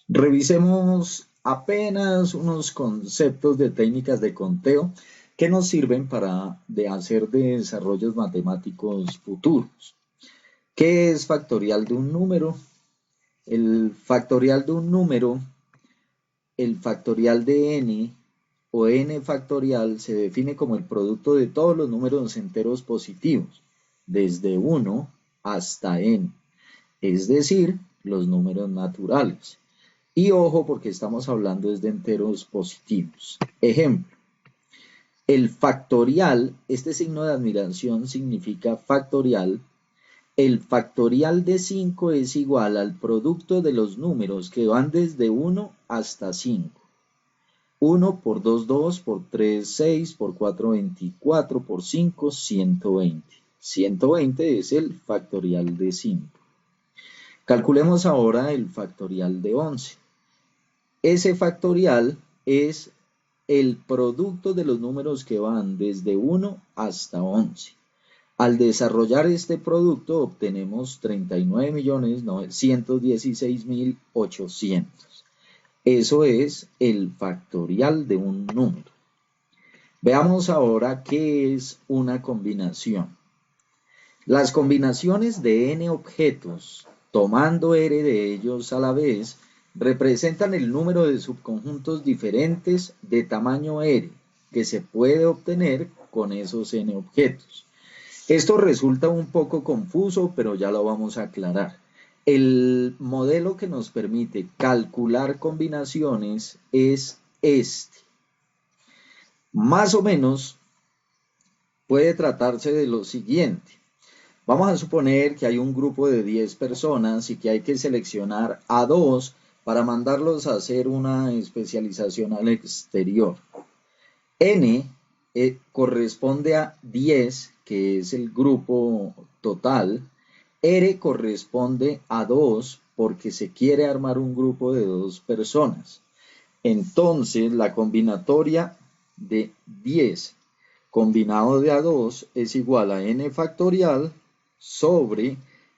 Revisemos apenas unos conceptos de técnicas de conteo que nos sirven para hacer desarrollos matemáticos futuros. ¿Qué es factorial de un número? El factorial de un número, el factorial de n o n factorial se define como el producto de todos los números enteros positivos, desde 1 hasta n, es decir, los números naturales. Y ojo, porque estamos hablando de enteros positivos. Ejemplo, el factorial, este signo de admiración significa factorial. El factorial de 5 es igual al producto de los números que van desde 1 hasta 5. 1 por 2, 2, por 3, 6, por 4, 24, por 5, 120. 120 es el factorial de 5. Calculemos ahora el factorial de 11. Ese factorial es el producto de los números que van desde 1 hasta 11. Al desarrollar este producto obtenemos 39.916.800. Eso es el factorial de un número. Veamos ahora qué es una combinación. Las combinaciones de n objetos, tomando r de ellos a la vez, representan el número de subconjuntos diferentes de tamaño r que se puede obtener con esos n objetos. Esto resulta un poco confuso, pero ya lo vamos a aclarar. El modelo que nos permite calcular combinaciones es este. Más o menos puede tratarse de lo siguiente. Vamos a suponer que hay un grupo de 10 personas y que hay que seleccionar a 2 para mandarlos a hacer una especialización al exterior. N corresponde a 10, que es el grupo total. R corresponde a 2 porque se quiere armar un grupo de 2 personas. Entonces, la combinatoria de 10 combinado de A2 es igual a n factorial sobre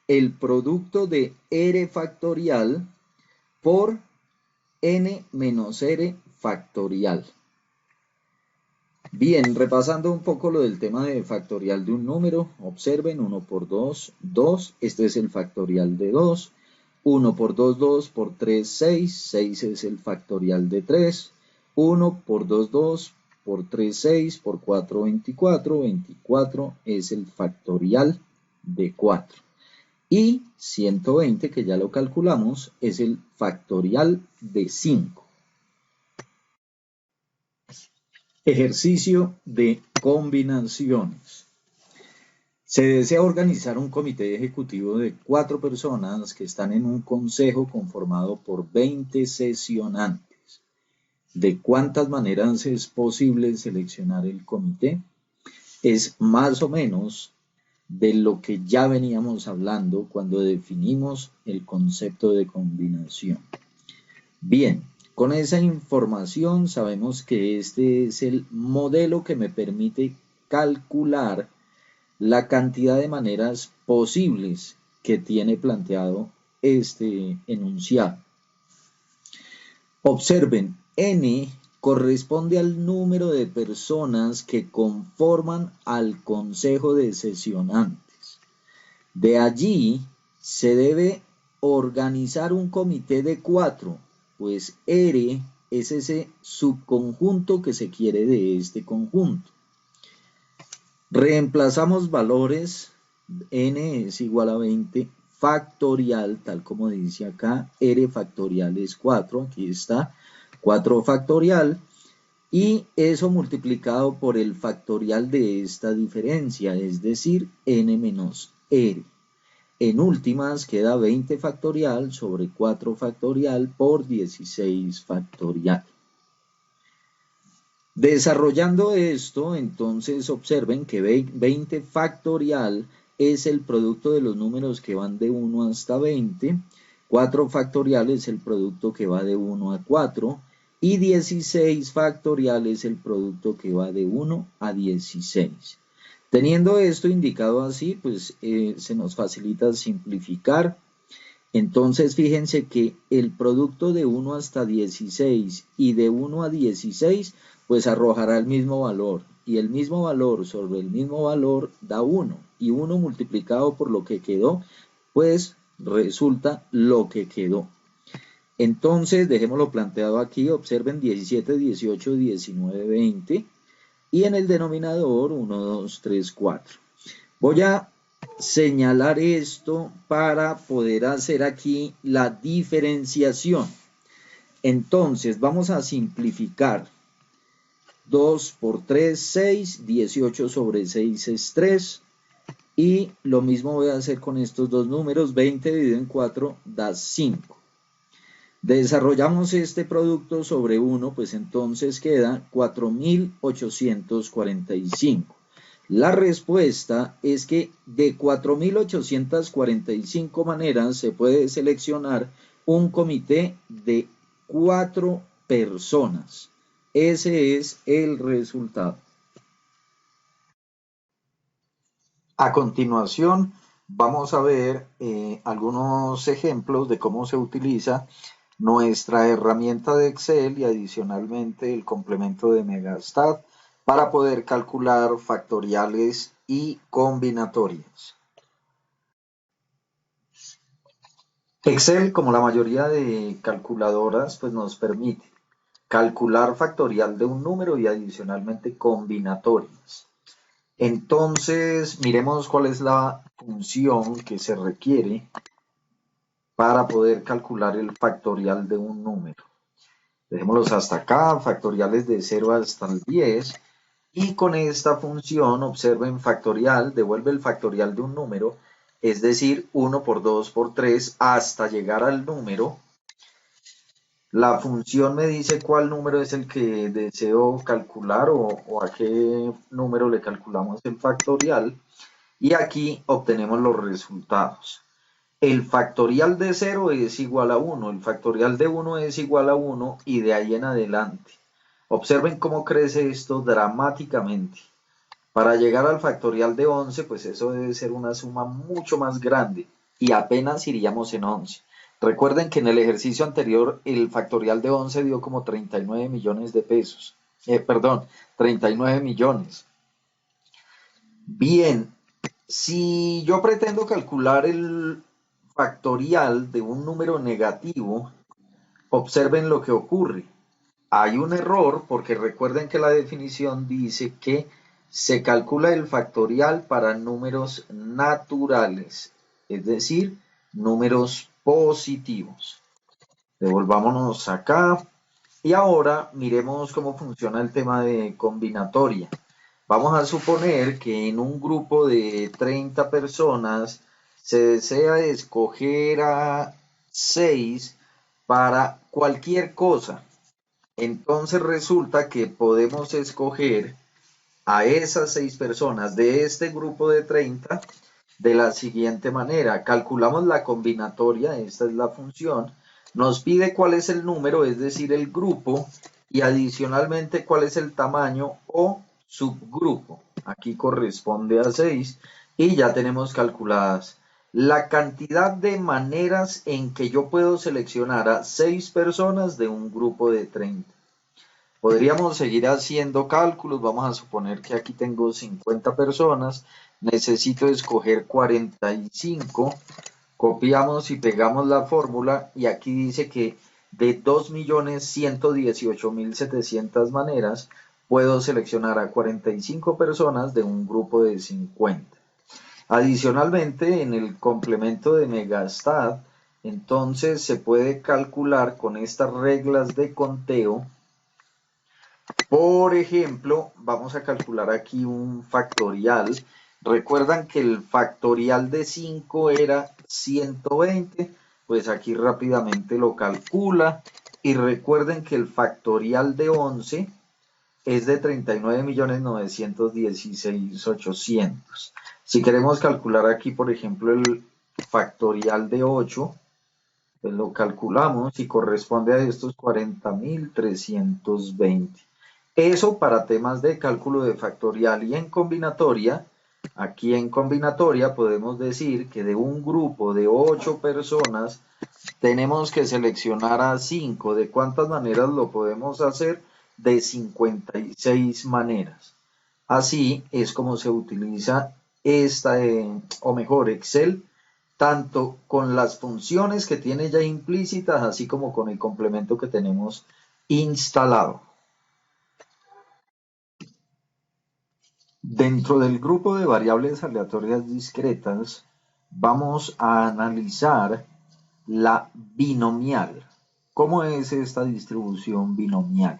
el producto de r factorial por n menos r factorial. Bien, repasando un poco lo del tema de factorial de un número, observen 1 por 2, 2, este es el factorial de 2, 1 por 2, 2, por 3, 6, 6 es el factorial de 3, 1 por 2, 2, por 3, 6, por 4, 24, 24 es el factorial de 4. Y 120, que ya lo calculamos, es el factorial de 5. Ejercicio de combinaciones. Se desea organizar un comité ejecutivo de 4 personas que están en un consejo conformado por 20 sesionantes. ¿De cuántas maneras es posible seleccionar el comité? Es más o menos de lo que ya veníamos hablando cuando definimos el concepto de combinación. Bien. Con esa información sabemos que este es el modelo que me permite calcular la cantidad de maneras posibles que tiene planteado este enunciado. Observen, n corresponde al número de personas que conforman al consejo de sesionantes. De allí se debe organizar un comité de 4. Pues R es ese subconjunto que se quiere de este conjunto. Reemplazamos valores, n es igual a 20 factorial, tal como dice acá, r factorial es 4, aquí está, 4 factorial, y eso multiplicado por el factorial de esta diferencia, es decir, n menos r. En últimas queda 20 factorial sobre 4 factorial por 16 factorial. Desarrollando esto, entonces observen que 20 factorial es el producto de los números que van de 1 hasta 20, 4 factorial es el producto que va de 1 a 4 y 16 factorial es el producto que va de 1 a 16. Teniendo esto indicado así, pues se nos facilita simplificar Entonces, fíjense que el producto de 1 hasta 16 y de 1 a 16, pues arrojará el mismo valor. Y el mismo valor sobre el mismo valor da 1. Y 1 multiplicado por lo que quedó, pues resulta lo que quedó. Entonces, dejémoslo planteado aquí. Observen 17, 18, 19, 20. Y en el denominador 1, 2, 3, 4. Voy a señalar esto para poder hacer aquí la diferenciación. Entonces, vamos a simplificar. 2 por 3, 6. 18 sobre 6 es 3. Y lo mismo voy a hacer con estos dos números. 20 dividido en 4 da 5. Desarrollamos este producto sobre 1, pues entonces queda 4.845. La respuesta es que de 4.845 maneras se puede seleccionar un comité de 4 personas. Ese es el resultado. A continuación, vamos a ver algunos ejemplos de cómo se utiliza nuestra herramienta de Excel y adicionalmente el complemento de Megastat para poder calcular factoriales y combinatorias. Excel, como la mayoría de calculadoras, pues nos permite calcular factorial de un número y adicionalmente combinatorias. Entonces, miremos cuál es la función que se requiere para poder calcular el factorial de un número. Dejémoslos hasta acá, factoriales de 0 hasta el 10. Y con esta función, observen, factorial, devuelve el factorial de un número, es decir, 1 por 2 por 3 hasta llegar al número. La función me dice cuál número es el que deseo calcular o a qué número le calculamos el factorial. Y aquí obtenemos los resultados. El factorial de 0 es igual a 1, el factorial de 1 es igual a 1 y de ahí en adelante. Observen cómo crece esto dramáticamente. Para llegar al factorial de 11, pues eso debe ser una suma mucho más grande y apenas iríamos en 11. Recuerden que en el ejercicio anterior el factorial de 11 dio como 39 millones de pesos. 39 millones. Bien, si yo pretendo calcular el factorial de un número negativo, observen lo que ocurre. Hay un error porque recuerden que la definición dice que se calcula el factorial para números naturales, es decir, números positivos. Devolvámonos acá y ahora miremos cómo funciona el tema de combinatoria. Vamos a suponer que en un grupo de 30 personas se desea escoger a 6 para cualquier cosa. Entonces resulta que podemos escoger a esas 6 personas de este grupo de 30 de la siguiente manera. Calculamos la combinatoria, esta es la función, nos pide cuál es el número, es decir, el grupo, y adicionalmente cuál es el tamaño o subgrupo. Aquí corresponde a 6 y ya tenemos calculadas la cantidad de maneras en que yo puedo seleccionar a 6 personas de un grupo de 30. Podríamos seguir haciendo cálculos, vamos a suponer que aquí tengo 50 personas, necesito escoger 45, copiamos y pegamos la fórmula y aquí dice que de 2.118.700 maneras puedo seleccionar a 45 personas de un grupo de 50. Adicionalmente, en el complemento de Megastat, entonces se puede calcular con estas reglas de conteo. Por ejemplo, vamos a calcular aquí un factorial. Recuerdan que el factorial de 5 era 120, pues aquí rápidamente lo calcula. Y recuerden que el factorial de 11 es de 39.916.800. Si queremos calcular aquí, por ejemplo, el factorial de 8, pues lo calculamos y corresponde a estos 40.320. Eso para temas de cálculo de factorial y en combinatoria, Aquí en combinatoria podemos decir que de un grupo de 8 personas tenemos que seleccionar a 5. ¿De cuántas maneras lo podemos hacer? De 56 maneras. Así es como se utiliza o mejor, Excel, tanto con las funciones que tiene ya implícitas, así como con el complemento que tenemos instalado. Dentro del grupo de variables aleatorias discretas, vamos a analizar la binomial. ¿Cómo es esta distribución binomial?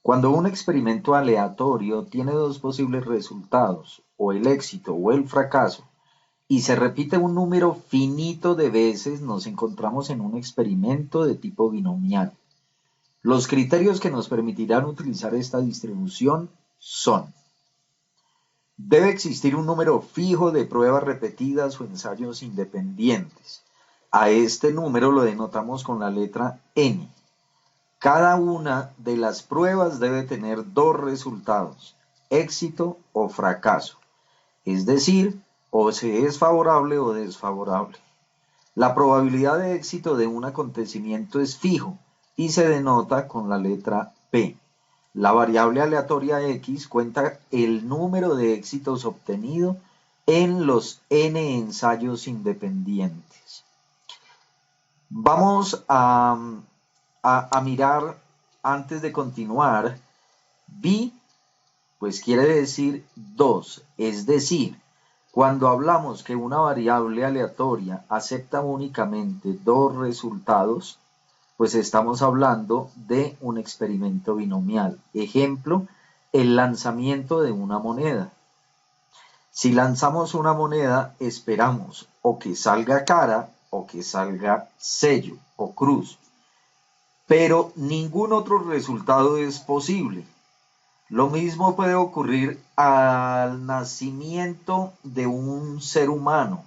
Cuando un experimento aleatorio tiene dos posibles resultados, o el éxito o el fracaso, y se repite un número finito de veces, nos encontramos en un experimento de tipo binomial. Los criterios que nos permitirán utilizar esta distribución son: debe existir un número fijo de pruebas repetidas o ensayos independientes. A este número lo denotamos con la letra n. Cada una de las pruebas debe tener dos resultados, éxito o fracaso, es decir, o se es favorable o desfavorable. La probabilidad de éxito de un acontecimiento es fijo y se denota con la letra P. La variable aleatoria x cuenta el número de éxitos obtenido en los n ensayos independientes. Vamos a mirar antes de continuar. Bi, pues quiere decir 2, es decir, cuando hablamos que una variable aleatoria acepta únicamente dos resultados, pues estamos hablando de un experimento binomial. Ejemplo, el lanzamiento de una moneda. Si lanzamos una moneda, esperamos o que salga cara o que salga sello o cruz. Pero ningún otro resultado es posible. Lo mismo puede ocurrir al nacimiento de un ser humano.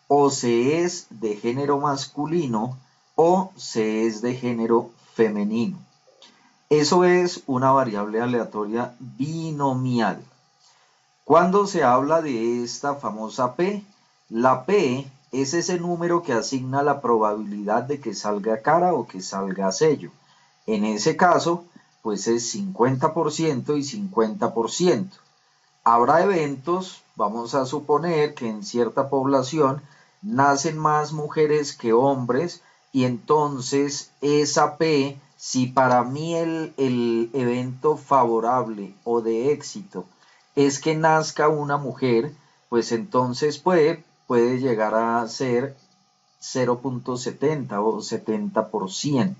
O se es de género masculino o se es de género femenino. Eso es una variable aleatoria binomial. Cuando se habla de esta famosa P, la P es ese número que asigna la probabilidad de que salga cara o que salga sello. En ese caso, pues es 50% y 50%. Habrá eventos, vamos a suponer que en cierta población nacen más mujeres que hombres y entonces esa P, si para mí el evento favorable o de éxito es que nazca una mujer, pues entonces puede llegar a ser 0.70 o 70%.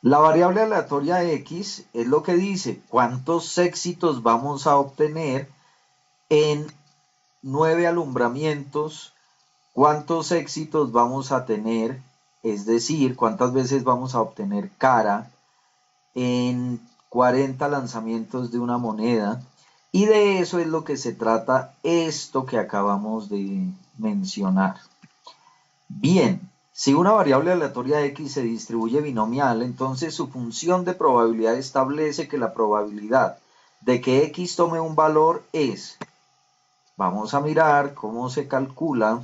La variable aleatoria x es lo que dice cuántos éxitos vamos a obtener en 9 alumbramientos, cuántos éxitos vamos a tener, es decir, cuántas veces vamos a obtener cara en 40 lanzamientos de una moneda, y de eso es lo que se trata esto que acabamos de mencionar. Bien, si una variable aleatoria x se distribuye binomial, entonces su función de probabilidad establece que la probabilidad de que x tome un valor es, vamos a mirar cómo se calcula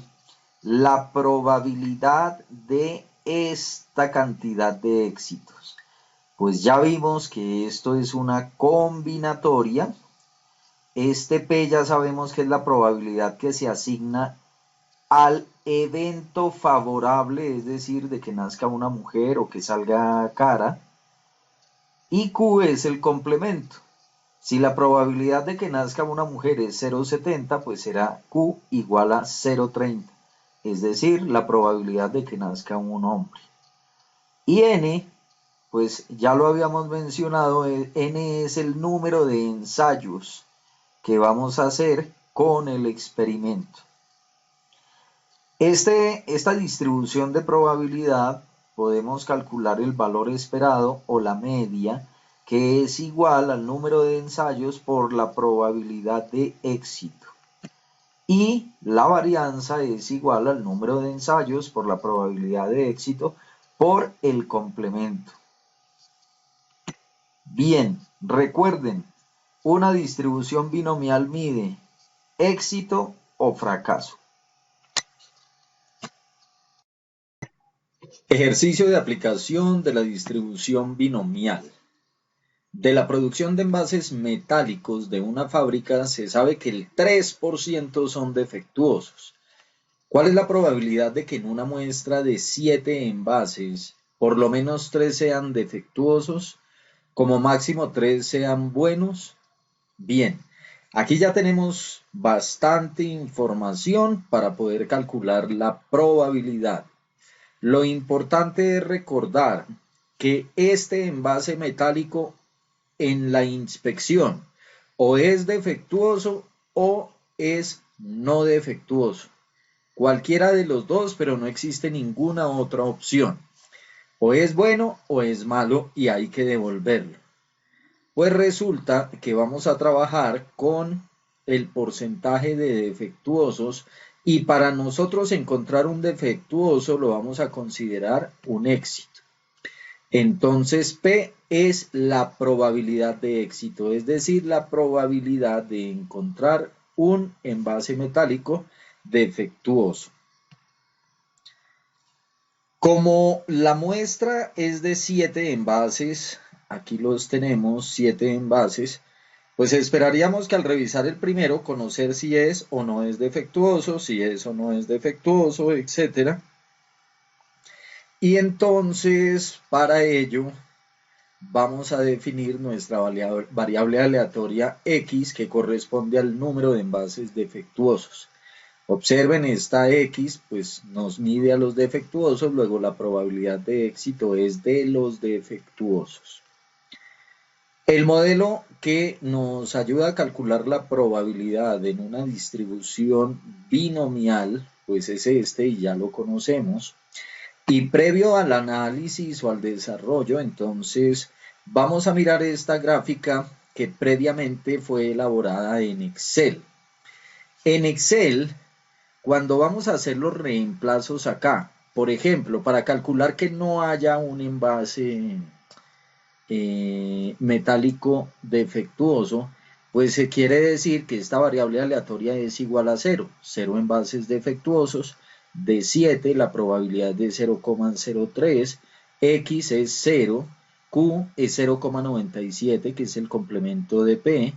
la probabilidad de esta cantidad de éxitos. Pues ya vimos que esto es una combinatoria. Este P ya sabemos que es la probabilidad que se asigna al evento favorable, es decir, de que nazca una mujer o que salga cara. Y Q es el complemento. Si la probabilidad de que nazca una mujer es 0,70, pues será Q igual a 0,30. Es decir, la probabilidad de que nazca un hombre. Y N, pues ya lo habíamos mencionado, N es el número de ensayos que vamos a hacer con el experimento. Esta distribución de probabilidad podemos calcular el valor esperado o la media, que es igual al número de ensayos por la probabilidad de éxito. Y la varianza es igual al número de ensayos por la probabilidad de éxito por el complemento. Bien, recuerden, una distribución binomial mide éxito o fracaso. Ejercicio de aplicación de la distribución binomial. De la producción de envases metálicos de una fábrica se sabe que el 3% son defectuosos. ¿Cuál es la probabilidad de que en una muestra de 7 envases, por lo menos 3 sean defectuosos, como máximo 3 sean buenos? Bien, aquí ya tenemos bastante información para poder calcular la probabilidad. Lo importante es recordar que este envase metálico en la inspección o es defectuoso o es no defectuoso. Cualquiera de los dos, pero no existe ninguna otra opción. O es bueno o es malo y hay que devolverlo. Pues resulta que vamos a trabajar con el porcentaje de defectuosos y para nosotros encontrar un defectuoso lo vamos a considerar un éxito. Entonces P es la probabilidad de éxito, es decir, la probabilidad de encontrar un envase metálico defectuoso. Como la muestra es de 7 envases, aquí los tenemos, 7 envases, pues esperaríamos que al revisar el primero, conocer si es o no es defectuoso, si es o no es defectuoso, etc. Y entonces, para ello, vamos a definir nuestra variable aleatoria X, que corresponde al número de envases defectuosos. Observen, esta X pues nos mide a los defectuosos, luego la probabilidad de éxito es de los defectuosos. El modelo que nos ayuda a calcular la probabilidad en una distribución binomial, pues es este y ya lo conocemos. Y previo al análisis o al desarrollo, entonces vamos a mirar esta gráfica que previamente fue elaborada en Excel. En Excel, cuando vamos a hacer los reemplazos acá, por ejemplo, para calcular que no haya un envase metálico defectuoso, pues se quiere decir que esta variable aleatoria es igual a 0. 0 envases defectuosos, de 7 la probabilidad de 0,03, X es 0, Q es 0,97, que es el complemento de P,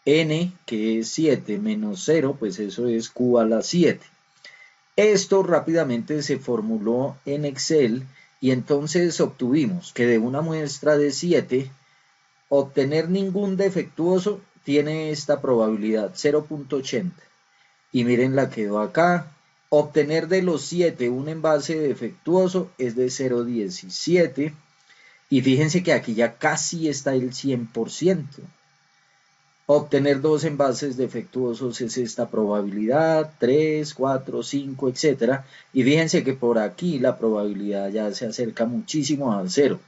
N, que es 7 menos 0, pues eso es Q a la 7. Esto rápidamente se formuló en Excel y entonces obtuvimos que de una muestra de 7, obtener ningún defectuoso tiene esta probabilidad 0,80. Y miren, la quedó acá. Obtener de los 7 un envase defectuoso es de 0,17. Y fíjense que aquí ya casi está el 100%. Obtener 2 envases defectuosos es esta probabilidad, 3, 4, 5, etc. Y fíjense que por aquí la probabilidad ya se acerca muchísimo a 0.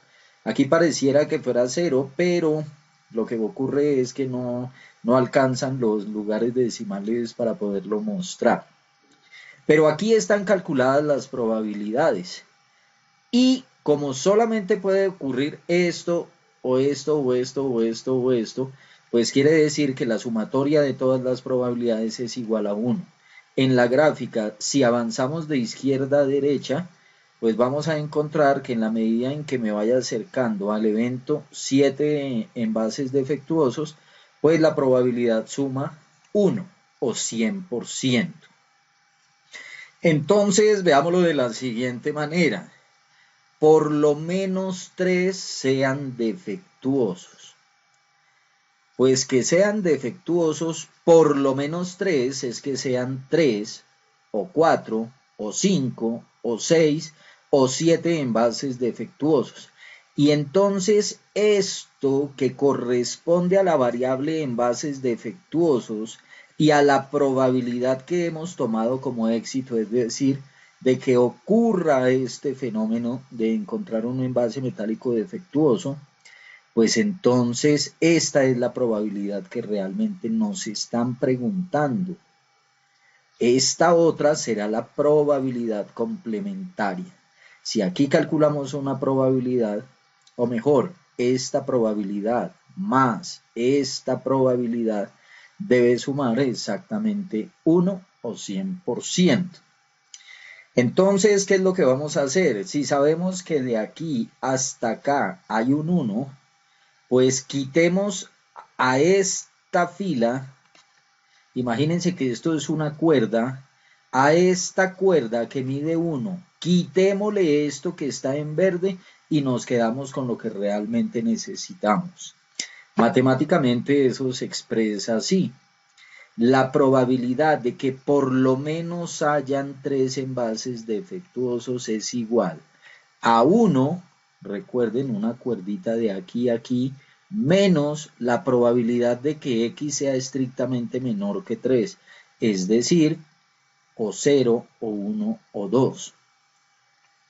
Aquí pareciera que fuera 0, pero lo que ocurre es que no alcanzan los lugares decimales para poderlo mostrar. Pero aquí están calculadas las probabilidades. Y como solamente puede ocurrir esto, o esto, o esto, o esto, o esto, pues quiere decir que la sumatoria de todas las probabilidades es igual a 1. En la gráfica, si avanzamos de izquierda a derecha, pues vamos a encontrar que en la medida en que me vaya acercando al evento 7 envases defectuosos, pues la probabilidad suma 1 o 100%. Entonces, veámoslo de la siguiente manera. Por lo menos 3 sean defectuosos. Pues que sean defectuosos, por lo menos 3 es que sean 3 o 4 o 5 o 6 o 7 envases defectuosos. Y entonces esto que corresponde a la variable envases defectuosos y a la probabilidad que hemos tomado como éxito, es decir, de que ocurra este fenómeno de encontrar un envase metálico defectuoso, pues entonces esta es la probabilidad que realmente nos están preguntando. Esta otra será la probabilidad complementaria. Si aquí calculamos una probabilidad, o mejor, esta probabilidad más esta probabilidad debe sumar exactamente 1 o 100%. Entonces, ¿qué es lo que vamos a hacer? Si sabemos que de aquí hasta acá hay un 1, pues quitemos a esta fila. Imagínense que esto es una cuerda. A esta cuerda que mide 1, quitémosle esto que está en verde y nos quedamos con lo que realmente necesitamos. Matemáticamente eso se expresa así. La probabilidad de que por lo menos hayan 3 envases defectuosos es igual a 1, recuerden una cuerdita de aquí a aquí, menos la probabilidad de que X sea estrictamente menor que 3, es decir, o 0, o 1, o 2.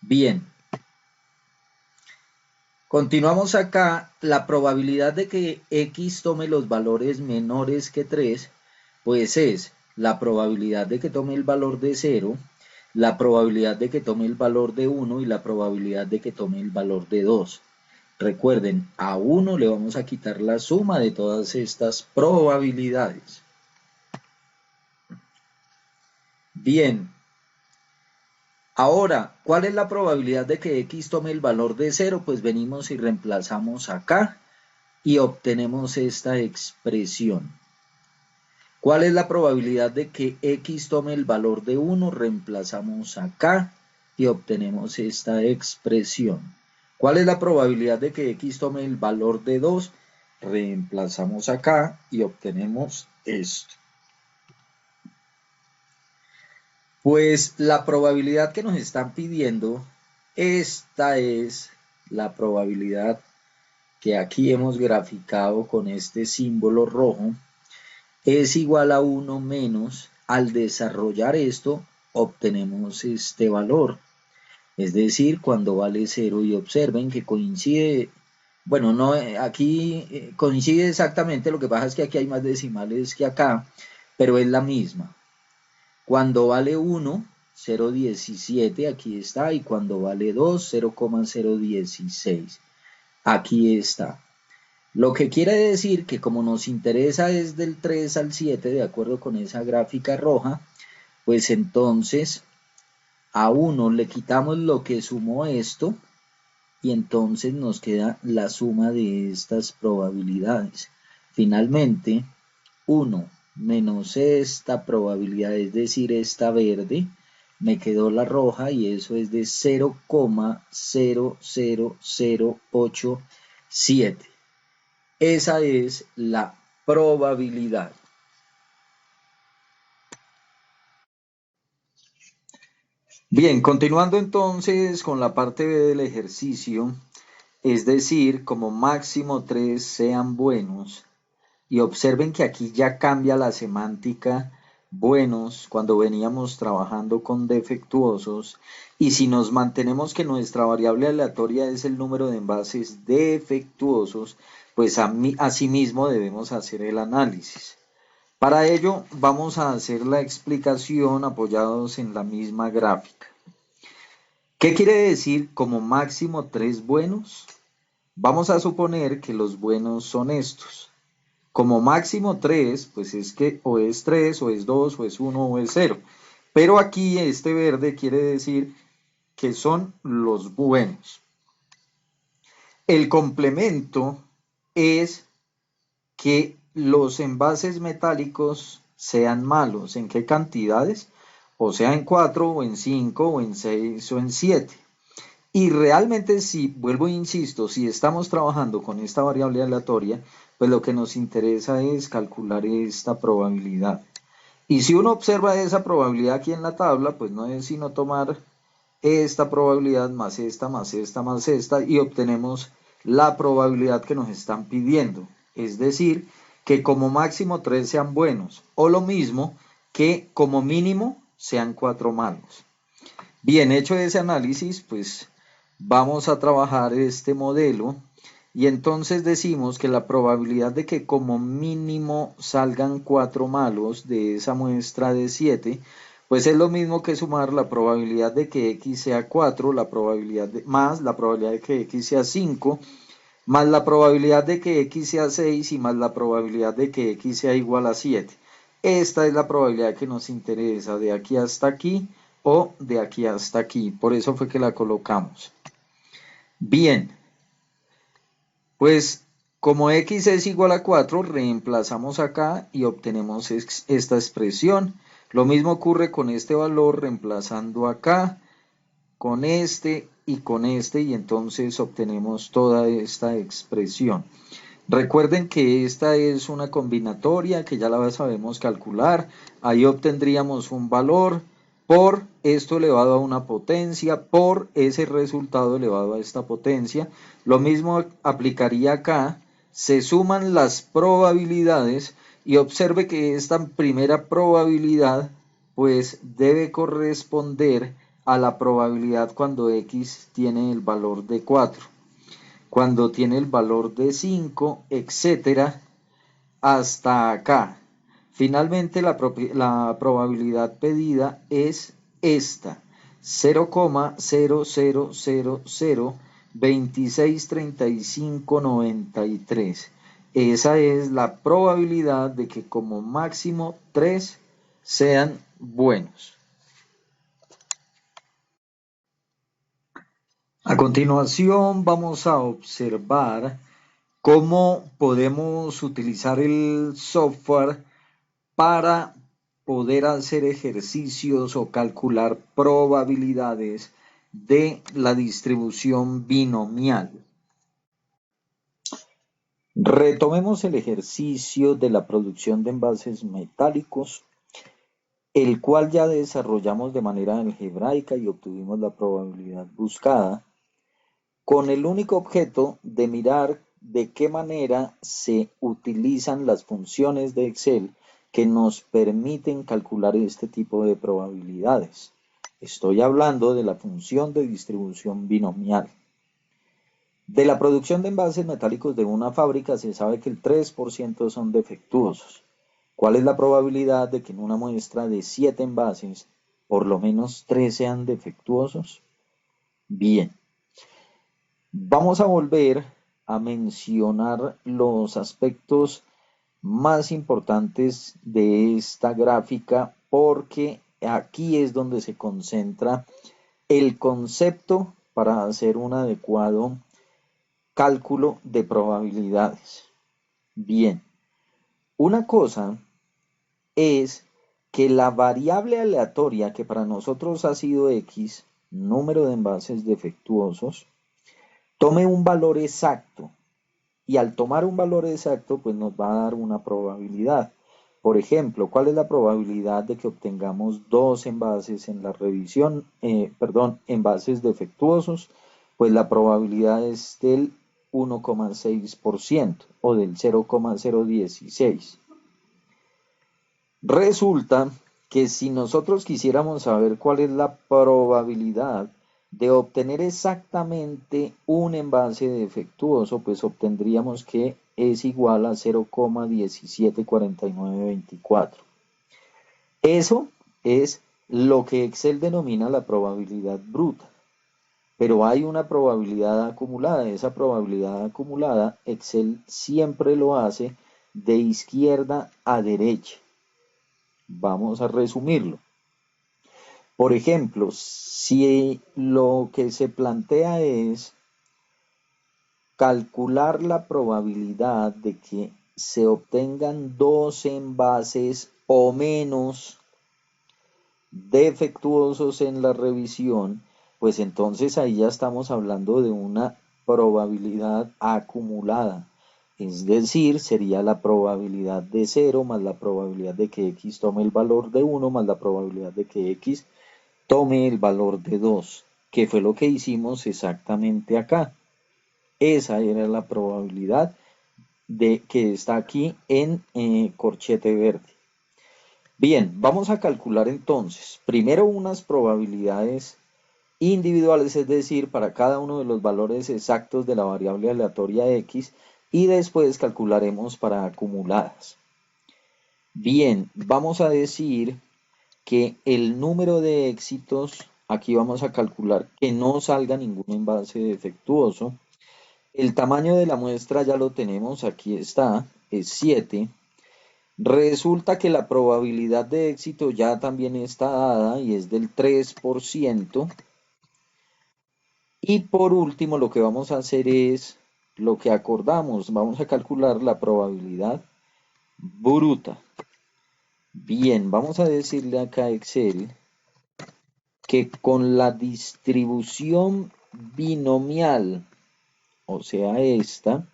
Bien, continuamos acá. La probabilidad de que X tome los valores menores que 3, pues es la probabilidad de que tome el valor de 0, la probabilidad de que tome el valor de 1 y la probabilidad de que tome el valor de 2. Recuerden, a 1 le vamos a quitar la suma de todas estas probabilidades. Bien, ahora, ¿cuál es la probabilidad de que X tome el valor de 0? Pues venimos y reemplazamos acá y obtenemos esta expresión. ¿Cuál es la probabilidad de que X tome el valor de 1? Reemplazamos acá y obtenemos esta expresión. ¿Cuál es la probabilidad de que X tome el valor de 2? Reemplazamos acá y obtenemos esto. Pues la probabilidad que nos están pidiendo, esta es la probabilidad que aquí hemos graficado con este símbolo rojo, es igual a 1 menos, al desarrollar esto, obtenemos este valor. Es decir, cuando vale 0, y observen que coincide, bueno, no, aquí coincide exactamente, lo que pasa es que aquí hay más decimales que acá, pero es la misma. Cuando vale 1, 0,17, aquí está, y cuando vale 2, 0,016, aquí está. Lo que quiere decir que como nos interesa es del 3 al 7, de acuerdo con esa gráfica roja, pues entonces a 1 le quitamos lo que sumó esto y entonces nos queda la suma de estas probabilidades. Finalmente, 1 menos esta probabilidad, es decir, esta verde, me quedó la roja y eso es de 0,00087. Esa es la probabilidad. Bien, continuando entonces con la parte B del ejercicio, es decir, como máximo 3 sean buenos, y observen que aquí ya cambia la semántica buenos cuando veníamos trabajando con defectuosos, y si nos mantenemos que nuestra variable aleatoria es el número de envases defectuosos, pues asimismo debemos hacer el análisis. Para ello vamos a hacer la explicación apoyados en la misma gráfica. ¿Qué quiere decir como máximo 3 buenos? Vamos a suponer que los buenos son estos. Como máximo 3, pues es que o es 3, o es 2, o es 1, o es 0. Pero aquí este verde quiere decir que son los buenos. El complemento es que los envases metálicos sean malos. ¿En qué cantidades? O sea, en 4, o en 5, o en 6, o en 7. Y realmente si, vuelvo e insisto, si estamos trabajando con esta variable aleatoria, pues lo que nos interesa es calcular esta probabilidad. Y si uno observa esa probabilidad aquí en la tabla, pues no es sino tomar esta probabilidad más esta, más esta, más esta, y obtenemos la probabilidad que nos están pidiendo. Es decir, que como máximo 3 sean buenos, o lo mismo que como mínimo sean 4 malos. Bien, hecho ese análisis, pues vamos a trabajar este modelo y entonces decimos que la probabilidad de que como mínimo salgan 4 malos de esa muestra de 7, pues es lo mismo que sumar la probabilidad de que X sea 4, la probabilidad más la probabilidad de que X sea 5, más la probabilidad de que x sea 6 y más la probabilidad de que x sea igual a 7. Esta es la probabilidad que nos interesa de aquí hasta aquí o de aquí hasta aquí. Por eso fue que la colocamos. Bien, pues como x es igual a 4, reemplazamos acá y obtenemos esta expresión. Lo mismo ocurre con este valor, reemplazando acá con este y entonces obtenemos toda esta expresión. Recuerden que esta es una combinatoria que ya la sabemos calcular. Ahí obtendríamos un valor por esto elevado a una potencia, por ese resultado elevado a esta potencia. Lo mismo aplicaría acá. Se suman las probabilidades y observe que esta primera probabilidad pues debe corresponder a la probabilidad cuando x tiene el valor de 4. Cuando tiene el valor de 5, etcétera, hasta acá. Finalmente, la probabilidad pedida es esta: 0,000263593. Esa es la probabilidad de que como máximo 3 sean buenos. A continuación vamos a observar cómo podemos utilizar el software para poder hacer ejercicios o calcular probabilidades de la distribución binomial. Retomemos el ejercicio de la producción de envases metálicos, el cual ya desarrollamos de manera algebraica y obtuvimos la probabilidad buscada, con el único objeto de mirar de qué manera se utilizan las funciones de Excel que nos permiten calcular este tipo de probabilidades. Estoy hablando de la función de distribución binomial. De la producción de envases metálicos de una fábrica se sabe que el 3% son defectuosos. ¿Cuál es la probabilidad de que en una muestra de 7 envases por lo menos 3 sean defectuosos? Bien. Vamos a volver a mencionar los aspectos más importantes de esta gráfica porque aquí es donde se concentra el concepto para hacer un adecuado cálculo de probabilidades. Bien, una cosa es que la variable aleatoria que para nosotros ha sido x, número de envases defectuosos, tome un valor exacto y al tomar un valor exacto pues nos va a dar una probabilidad. Por ejemplo, ¿cuál es la probabilidad de que obtengamos 2 envases en la revisión, envases defectuosos? Pues la probabilidad es del 1,6% o del 0,016. Resulta que si nosotros quisiéramos saber cuál es la probabilidad de obtener exactamente un envase defectuoso, pues obtendríamos que es igual a 0,174924. Eso es lo que Excel denomina la probabilidad bruta. Pero hay una probabilidad acumulada. Esa probabilidad acumulada, Excel siempre lo hace de izquierda a derecha. Vamos a resumirlo. Por ejemplo, si lo que se plantea es calcular la probabilidad de que se obtengan 2 envases o menos defectuosos en la revisión, pues entonces ahí ya estamos hablando de una probabilidad acumulada. Es decir, sería la probabilidad de 0 más la probabilidad de que x tome el valor de 1 más la probabilidad de que x tome el valor de 2, que fue lo que hicimos exactamente acá. Esa era la probabilidad de que está aquí en corchete verde. Bien, vamos a calcular entonces primero unas probabilidades individuales, es decir, para cada uno de los valores exactos de la variable aleatoria x, y después calcularemos para acumuladas. Bien, vamos a decir que el número de éxitos, aquí vamos a calcular que no salga ningún envase defectuoso, El tamaño de la muestra ya lo tenemos, aquí está, es 7. Resulta que la probabilidad de éxito ya también está dada y es del 3%. Y por último, lo que vamos a hacer es lo que acordamos. Vamos a calcular la probabilidad bruta. Bien, vamos a decirle acá a Excel que con la distribución binomial, o sea, esta,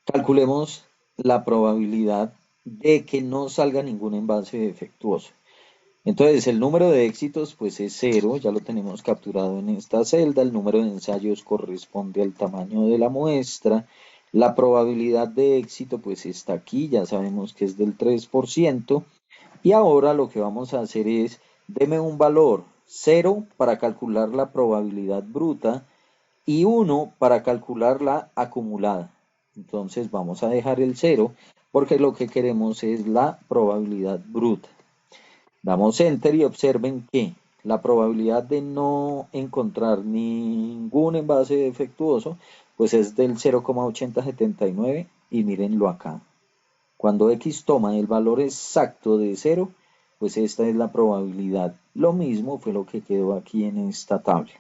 calculemos la probabilidad de que no salga ningún envase defectuoso. Entonces, el número de éxitos pues es 0, ya lo tenemos capturado en esta celda. El número de ensayos corresponde al tamaño de la muestra. La probabilidad de éxito pues está aquí, ya sabemos que es del 3%. Y ahora lo que vamos a hacer es, deme un valor 0 para calcular la probabilidad bruta y 1 para calcular la acumulada. Entonces vamos a dejar el 0 porque lo que queremos es la probabilidad bruta. Damos Enter y observen que la probabilidad de no encontrar ningún envase defectuoso pues es del 0,8079 y mírenlo acá. Cuando X toma el valor exacto de 0, pues esta es la probabilidad. Lo mismo fue lo que quedó aquí en esta tabla.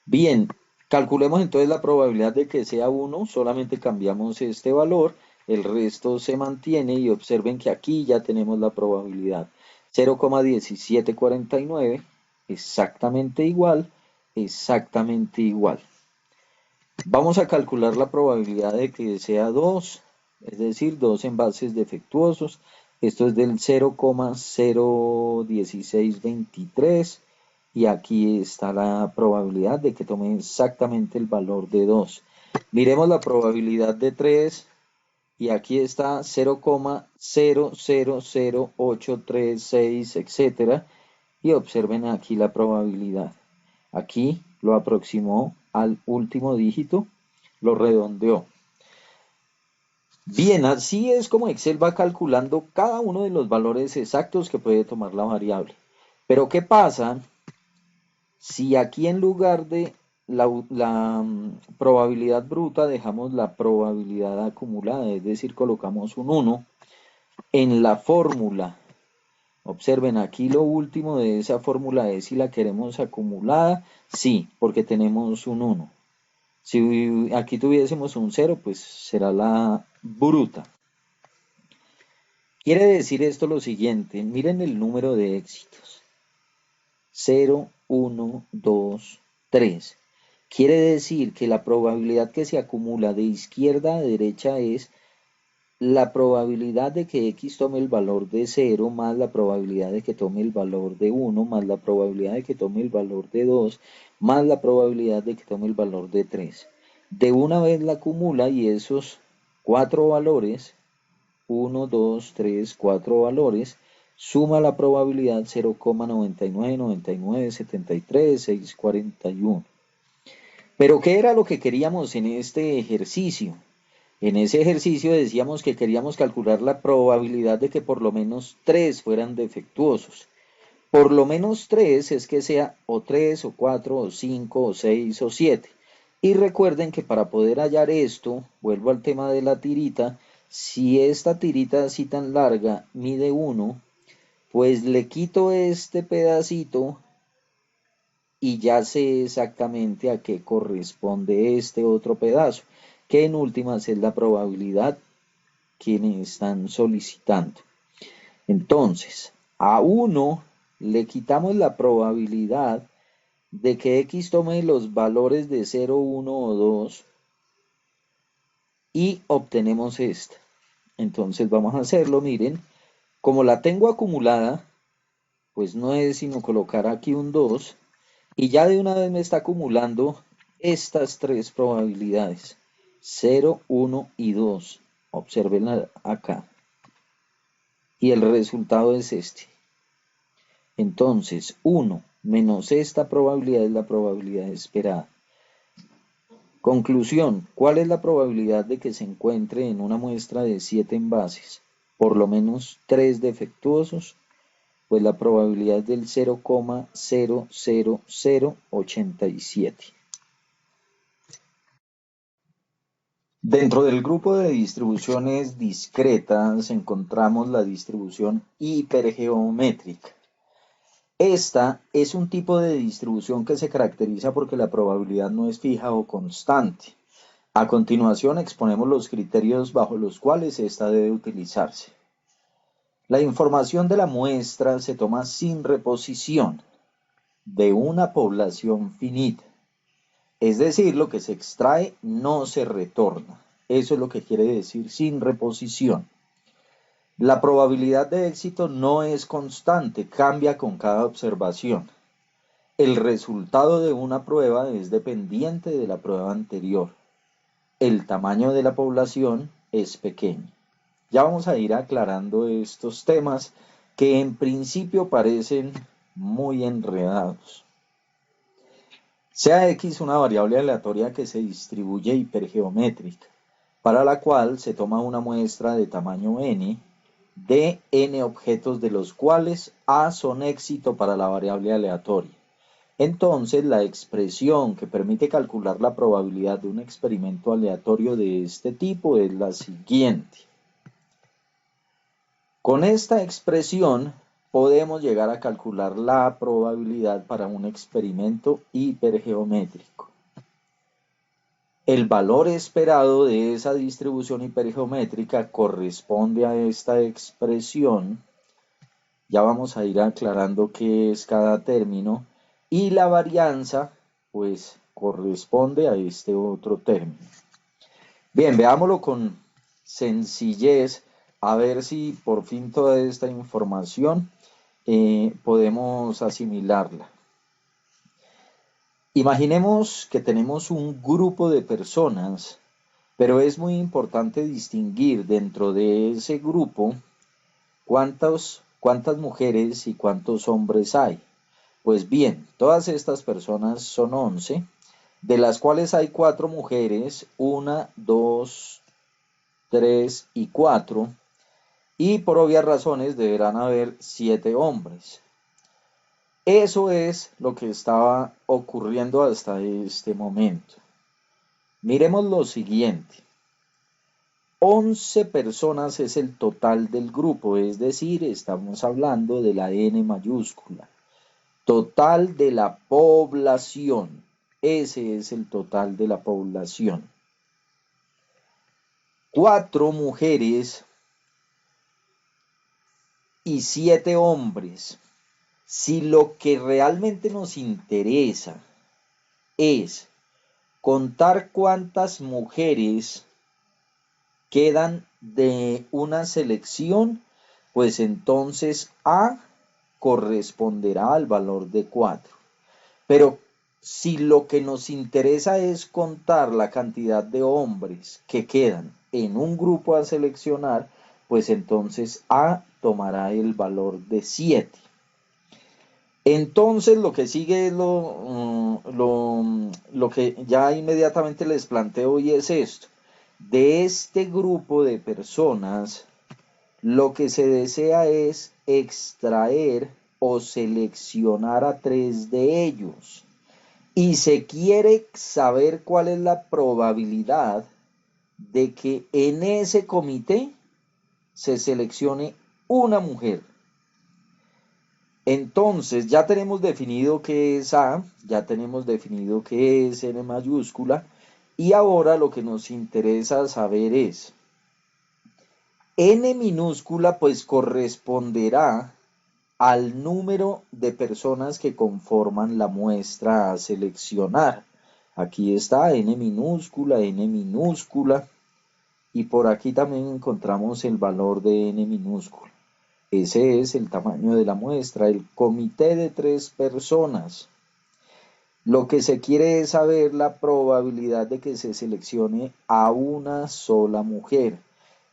Bien, calculemos entonces la probabilidad de que sea 1, solamente cambiamos este valor, el resto se mantiene y observen que aquí ya tenemos la probabilidad. 0,1749, exactamente igual, exactamente igual. Vamos a calcular la probabilidad de que sea 2, es decir, 2 envases defectuosos. Esto es del 0,01623 y aquí está la probabilidad de que tome exactamente el valor de 2. Miremos la probabilidad de 3 y aquí está 0,000836, etcétera. Y observen aquí la probabilidad. Aquí lo aproximó al último dígito, lo redondeó. Bien, así es como Excel va calculando cada uno de los valores exactos que puede tomar la variable. Pero ¿qué pasa si aquí en lugar de la probabilidad bruta dejamos la probabilidad acumulada? Es decir, colocamos un 1 en la fórmula. Observen, aquí lo último de esa fórmula es si la queremos acumulada. Sí, porque tenemos un 1. Si aquí tuviésemos un 0, pues será la bruta. Quiere decir esto lo siguiente, miren el número de éxitos. 0, 1, 2, 3. Quiere decir que la probabilidad que se acumula de izquierda a derecha es la probabilidad de que X tome el valor de 0 más la probabilidad de que tome el valor de 1 más la probabilidad de que tome el valor de 2 más la probabilidad de que tome el valor de 3. De una vez la acumula y esos 4 valores, 1, 2, 3, 4 valores, suma la probabilidad 0,999973,641. Pero ¿qué era lo que queríamos en este ejercicio? En ese ejercicio decíamos que queríamos calcular la probabilidad de que por lo menos 3 fueran defectuosos. Por lo menos 3 es que sea o 3 o 4 o 5 o 6 o 7. Y recuerden que para poder hallar esto, vuelvo al tema de la tirita, si esta tirita así tan larga mide 1, pues le quito este pedacito y ya sé exactamente a qué corresponde este otro pedazo, que en últimas es la probabilidad que me están solicitando. Entonces, a 1 le quitamos la probabilidad de que X tome los valores de 0, 1 o 2 y obtenemos esta. Entonces vamos a hacerlo, miren, como la tengo acumulada, pues no es sino colocar aquí un 2 y ya de una vez me está acumulando estas tres probabilidades, 0, 1 y 2. Observen acá. Y el resultado es este. Entonces, 1 menos esta probabilidad es la probabilidad esperada. Conclusión, ¿cuál es la probabilidad de que se encuentre en una muestra de 7 envases por lo menos 3 defectuosos? Pues la probabilidad es del 0,00087. Dentro del grupo de distribuciones discretas encontramos la distribución hipergeométrica. Esta es un tipo de distribución que se caracteriza porque la probabilidad no es fija o constante. A continuación exponemos los criterios bajo los cuales esta debe utilizarse. La información de la muestra se toma sin reposición de una población finita. Es decir, lo que se extrae no se retorna. Eso es lo que quiere decir sin reposición. La probabilidad de éxito no es constante, cambia con cada observación. El resultado de una prueba es dependiente de la prueba anterior. El tamaño de la población es pequeño. Ya vamos a ir aclarando estos temas que en principio parecen muy enredados. Sea X una variable aleatoria que se distribuye hipergeométrica, para la cual se toma una muestra de tamaño n, de n objetos de los cuales A son éxito para la variable aleatoria. Entonces, la expresión que permite calcular la probabilidad de un experimento aleatorio de este tipo es la siguiente. Con esta expresión podemos llegar a calcular la probabilidad para un experimento hipergeométrico. El valor esperado de esa distribución hipergeométrica corresponde a esta expresión. Ya vamos a ir aclarando qué es cada término. Y la varianza, pues, corresponde a este otro término. Bien, veámoslo con sencillez, a ver si por fin toda esta información podemos asimilarla. Imaginemos que tenemos un grupo de personas, pero es muy importante distinguir dentro de ese grupo cuántas mujeres y cuántos hombres hay. Pues bien, todas estas personas son 11, de las cuales hay 4 mujeres, 1, 2, 3 y 4, y por obvias razones deberán haber 7 hombres. Eso es lo que estaba ocurriendo hasta este momento. Miremos lo siguiente. 11 personas es el total del grupo, es decir, estamos hablando de la N mayúscula. Total de la población. Ese es el total de la población. 4 mujeres y 7 hombres. Si lo que realmente nos interesa es contar cuántas mujeres quedan de una selección, pues entonces A corresponderá al valor de 4. Pero si lo que nos interesa es contar la cantidad de hombres que quedan en un grupo a seleccionar, pues entonces A tomará el valor de 7. Entonces lo que sigue es lo que ya inmediatamente les planteo y es esto. De este grupo de personas, lo que se desea es extraer o seleccionar a 3 de ellos. Y se quiere saber cuál es la probabilidad de que en ese comité se seleccione una mujer. Entonces ya tenemos definido qué es A, ya tenemos definido qué es N mayúscula, y ahora lo que nos interesa saber es, N minúscula pues corresponderá al número de personas que conforman la muestra a seleccionar. Aquí está N minúscula, y por aquí también encontramos el valor de N minúscula. Ese es el tamaño de la muestra, el comité de 3 personas. Lo que se quiere es saber la probabilidad de que se seleccione a una sola mujer.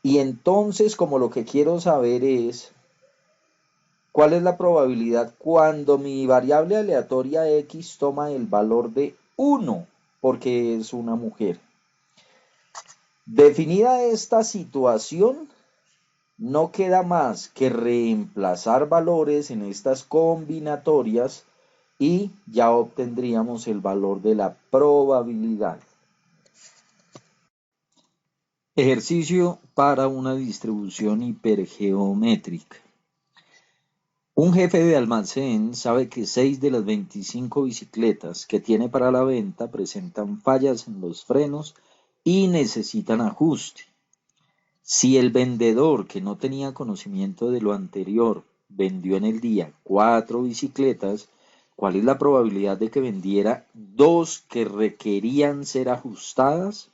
Y entonces, como lo que quiero saber es cuál es la probabilidad cuando mi variable aleatoria X toma el valor de 1, porque es una mujer. Definida esta situación, no queda más que reemplazar valores en estas combinatorias y ya obtendríamos el valor de la probabilidad. Ejercicio para una distribución hipergeométrica. Un jefe de almacén sabe que 6 de las 25 bicicletas que tiene para la venta presentan fallas en los frenos y necesitan ajuste. Si el vendedor, que no tenía conocimiento de lo anterior, vendió en el día 4 bicicletas, ¿cuál es la probabilidad de que vendiera 2 que requerían ser ajustadas?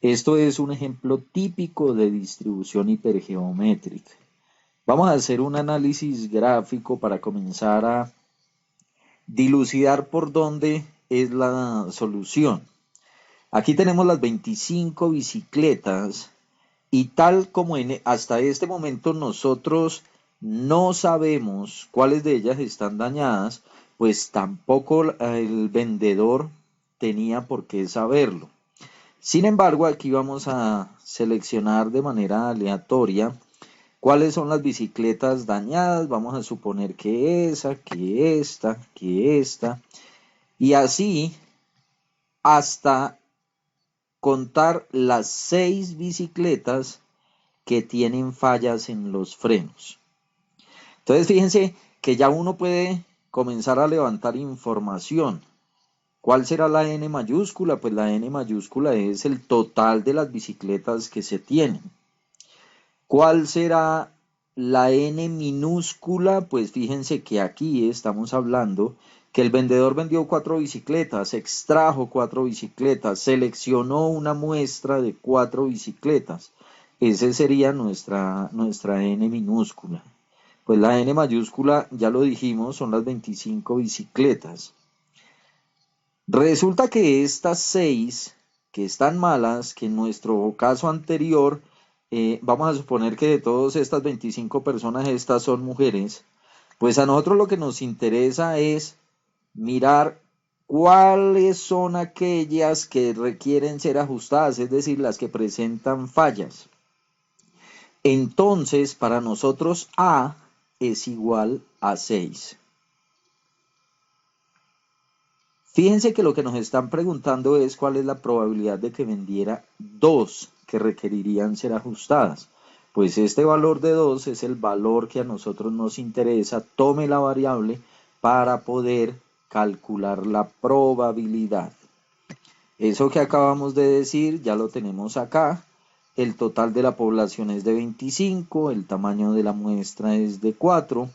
Esto es un ejemplo típico de distribución hipergeométrica. Vamos a hacer un análisis gráfico para comenzar a dilucidar por dónde es la solución. Aquí tenemos las 25 bicicletas y tal como hasta este momento nosotros no sabemos cuáles de ellas están dañadas, pues tampoco el vendedor tenía por qué saberlo. Sin embargo, aquí vamos a seleccionar de manera aleatoria cuáles son las bicicletas dañadas. Vamos a suponer que esa, que esta, y así hasta contar las 6 bicicletas que tienen fallas en los frenos. Entonces, fíjense que ya uno puede comenzar a levantar información. ¿Cuál será la N mayúscula? Pues la N mayúscula es el total de las bicicletas que se tienen. ¿Cuál será la N minúscula? Pues fíjense que aquí estamos hablando que el vendedor vendió 4 bicicletas, extrajo 4 bicicletas, seleccionó una muestra de 4 bicicletas. Esa sería nuestra N minúscula. Pues la N mayúscula, ya lo dijimos, son las 25 bicicletas. Resulta que estas 6 que están malas, que en nuestro caso anterior, vamos a suponer que de todas estas 25 personas, estas son mujeres, pues a nosotros lo que nos interesa es mirar cuáles son aquellas que requieren ser ajustadas, es decir, las que presentan fallas. Entonces, para nosotros A es igual a 6. Fíjense que lo que nos están preguntando es cuál es la probabilidad de que vendiera 2 que requerirían ser ajustadas. Pues este valor de 2 es el valor que a nosotros nos interesa. Tome la variable para poder calcular la probabilidad. Eso que acabamos de decir ya lo tenemos acá. El total de la población es de 25, el tamaño de la muestra es de 4.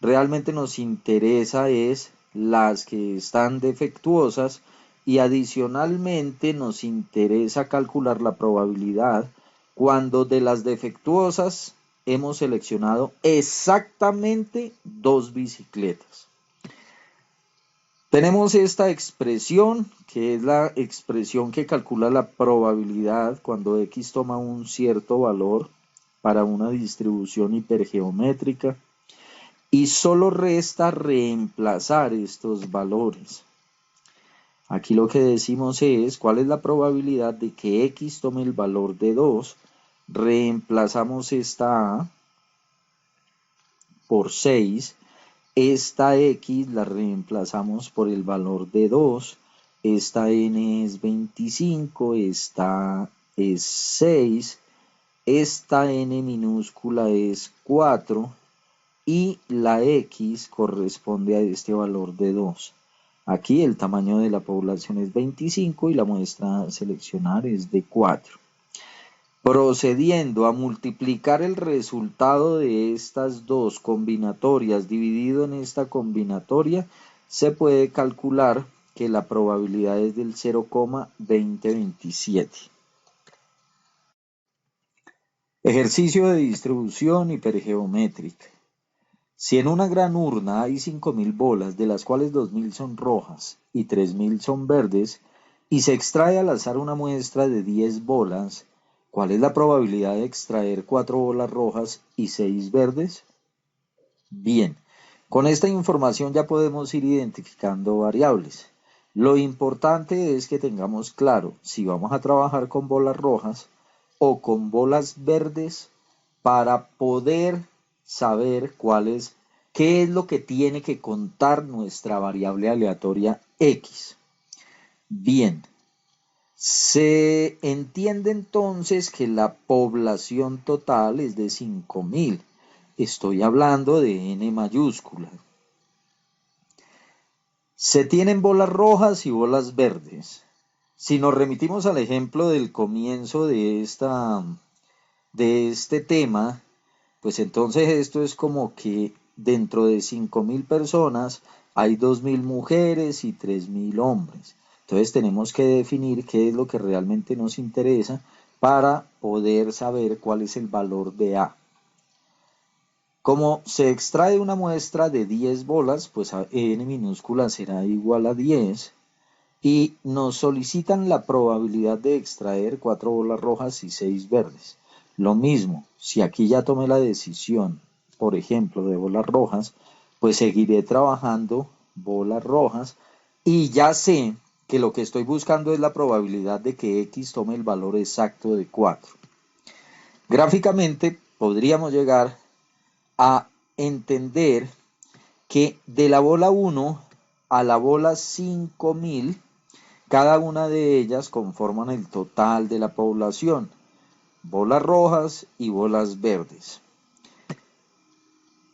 Realmente nos interesa es las que están defectuosas y adicionalmente nos interesa calcular la probabilidad cuando de las defectuosas hemos seleccionado exactamente 2 bicicletas. Tenemos esta expresión que es la expresión que calcula la probabilidad cuando X toma un cierto valor para una distribución hipergeométrica. Y solo resta reemplazar estos valores. Aquí lo que decimos es cuál es la probabilidad de que X tome el valor de 2. Reemplazamos esta A por 6. Esta X la reemplazamos por el valor de 2. Esta N es 25. Esta es 6. Esta N minúscula es 4. Y la X corresponde a este valor de 2. Aquí el tamaño de la población es 25 y la muestra a seleccionar es de 4. Procediendo a multiplicar el resultado de estas dos combinatorias dividido en esta combinatoria, se puede calcular que la probabilidad es del 0,2027. Ejercicio de distribución hipergeométrica. Si en una gran urna hay 5.000 bolas, de las cuales 2.000 son rojas y 3.000 son verdes, y se extrae al azar una muestra de 10 bolas, ¿cuál es la probabilidad de extraer 4 bolas rojas y 6 verdes? Bien, con esta información ya podemos ir identificando variables. Lo importante es que tengamos claro si vamos a trabajar con bolas rojas o con bolas verdes para poder saber qué es lo que tiene que contar nuestra variable aleatoria X. Bien, Se entiende entonces que la población total es de 5.000. Estoy hablando de N mayúscula. Se tienen bolas rojas y bolas verdes. Si nos remitimos al ejemplo del comienzo de este tema, pues entonces esto es como que dentro de 5.000 personas hay 2.000 mujeres y 3.000 hombres. Entonces tenemos que definir qué es lo que realmente nos interesa para poder saber cuál es el valor de A. Como se extrae una muestra de 10 bolas, pues n minúscula será igual a 10 y nos solicitan la probabilidad de extraer 4 bolas rojas y 6 verdes. Lo mismo, si aquí ya tomé la decisión, por ejemplo, de bolas rojas, pues seguiré trabajando bolas rojas y ya sé que lo que estoy buscando es la probabilidad de que X tome el valor exacto de 4. Gráficamente podríamos llegar a entender que de la bola 1 a la bola 5.000, cada una de ellas conforman el total de la población, bolas rojas y bolas verdes.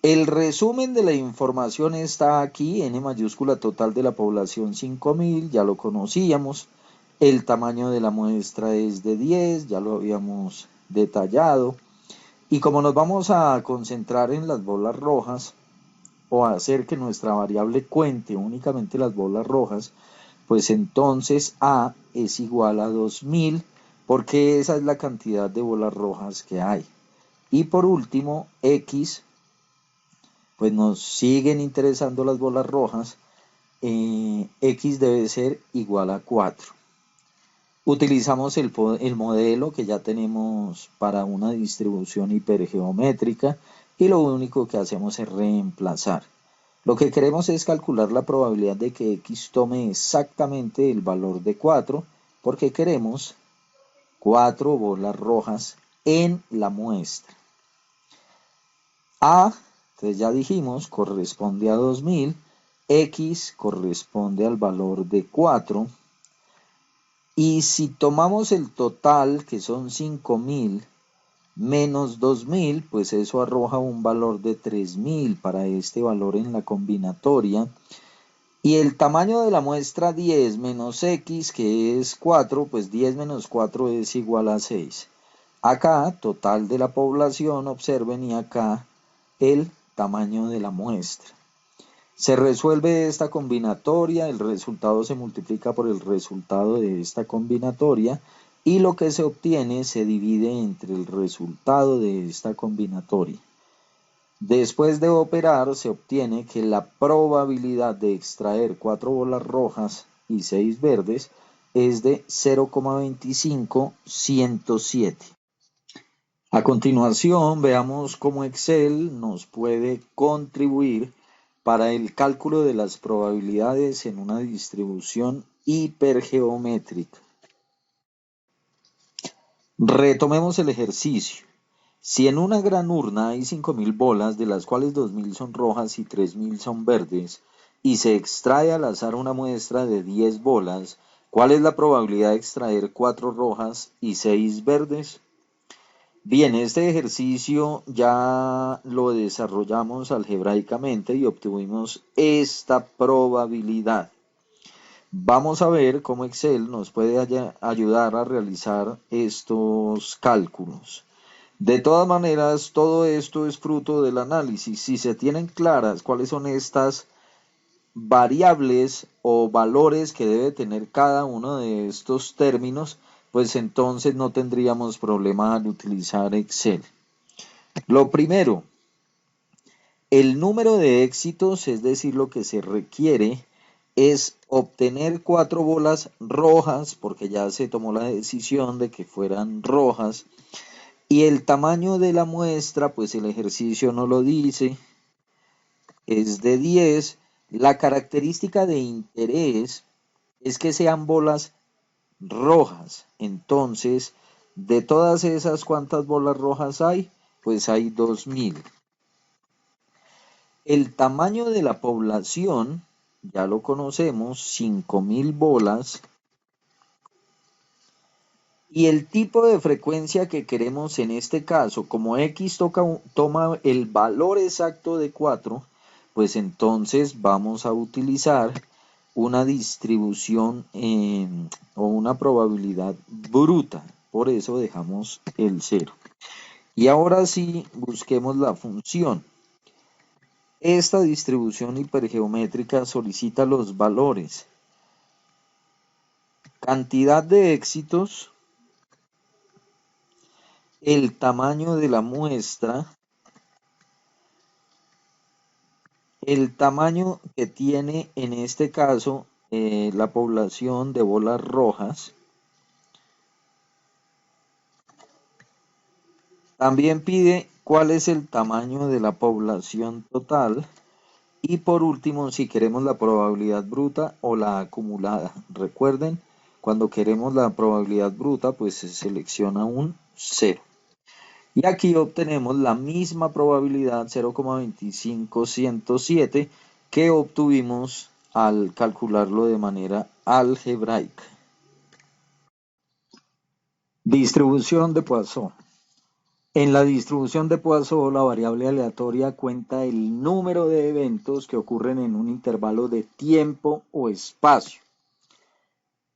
El resumen de la información está aquí, N mayúscula total de la población 5.000, ya lo conocíamos. El tamaño de la muestra es de 10, ya lo habíamos detallado. Y como nos vamos a concentrar en las bolas rojas, o hacer que nuestra variable cuente únicamente las bolas rojas, pues entonces A es igual a 2.000, porque esa es la cantidad de bolas rojas que hay. Y por último, X, pues nos siguen interesando las bolas rojas, X debe ser igual a 4. Utilizamos el modelo que ya tenemos para una distribución hipergeométrica y lo único que hacemos es reemplazar. Lo que queremos es calcular la probabilidad de que X tome exactamente el valor de 4, porque queremos 4 bolas rojas en la muestra. A, entonces ya dijimos, corresponde a 2.000, X corresponde al valor de 4, y si tomamos el total, que son 5.000, menos 2.000, pues eso arroja un valor de 3.000 para este valor en la combinatoria. Y el tamaño de la muestra 10 menos X, que es 4, pues 10 menos 4 es igual a 6. Acá, total de la población, observen, y acá el tamaño de la muestra. Se resuelve esta combinatoria, el resultado se multiplica por el resultado de esta combinatoria y lo que se obtiene se divide entre el resultado de esta combinatoria. Después de operar se obtiene que la probabilidad de extraer 4 bolas rojas y 6 verdes es de 0,25107. A continuación veamos cómo Excel nos puede contribuir para el cálculo de las probabilidades en una distribución hipergeométrica. Retomemos el ejercicio. Si en una gran urna hay 5.000 bolas, de las cuales 2.000 son rojas y 3.000 son verdes, y se extrae al azar una muestra de 10 bolas, ¿cuál es la probabilidad de extraer 4 rojas y 6 verdes? Bien, este ejercicio ya lo desarrollamos algebraicamente y obtuvimos esta probabilidad. Vamos a ver cómo Excel nos puede ayudar a realizar estos cálculos. De todas maneras, todo esto es fruto del análisis. Si se tienen claras cuáles son estas variables o valores que debe tener cada uno de estos términos, pues entonces no tendríamos problema al utilizar Excel. Lo primero, el número de éxitos, es decir, lo que se requiere es obtener 4 bolas rojas, porque ya se tomó la decisión de que fueran rojas, y el tamaño de la muestra, pues el ejercicio no lo dice, es de 10. La característica de interés es que sean bolas rojas. Entonces, de todas esas, ¿cuántas bolas rojas hay? Pues hay 2.000. El tamaño de la población, ya lo conocemos, 5.000 bolas Y el tipo de frecuencia que queremos en este caso, como x toma el valor exacto de 4, pues entonces vamos a utilizar una distribución o una probabilidad bruta. Por eso dejamos el 0. Y ahora sí, busquemos la función. Esta distribución hipergeométrica solicita los valores: cantidad de éxitos, el tamaño de la muestra, el tamaño que tiene en este caso la población de bolas rojas. También pide cuál es el tamaño de la población total. Y por último, si queremos la probabilidad bruta o la acumulada. Recuerden, cuando queremos la probabilidad bruta, pues se selecciona un 0. Y aquí obtenemos la misma probabilidad 0,25107 que obtuvimos al calcularlo de manera algebraica. Distribución de Poisson. En la distribución de Poisson, la variable aleatoria cuenta el número de eventos que ocurren en un intervalo de tiempo o espacio.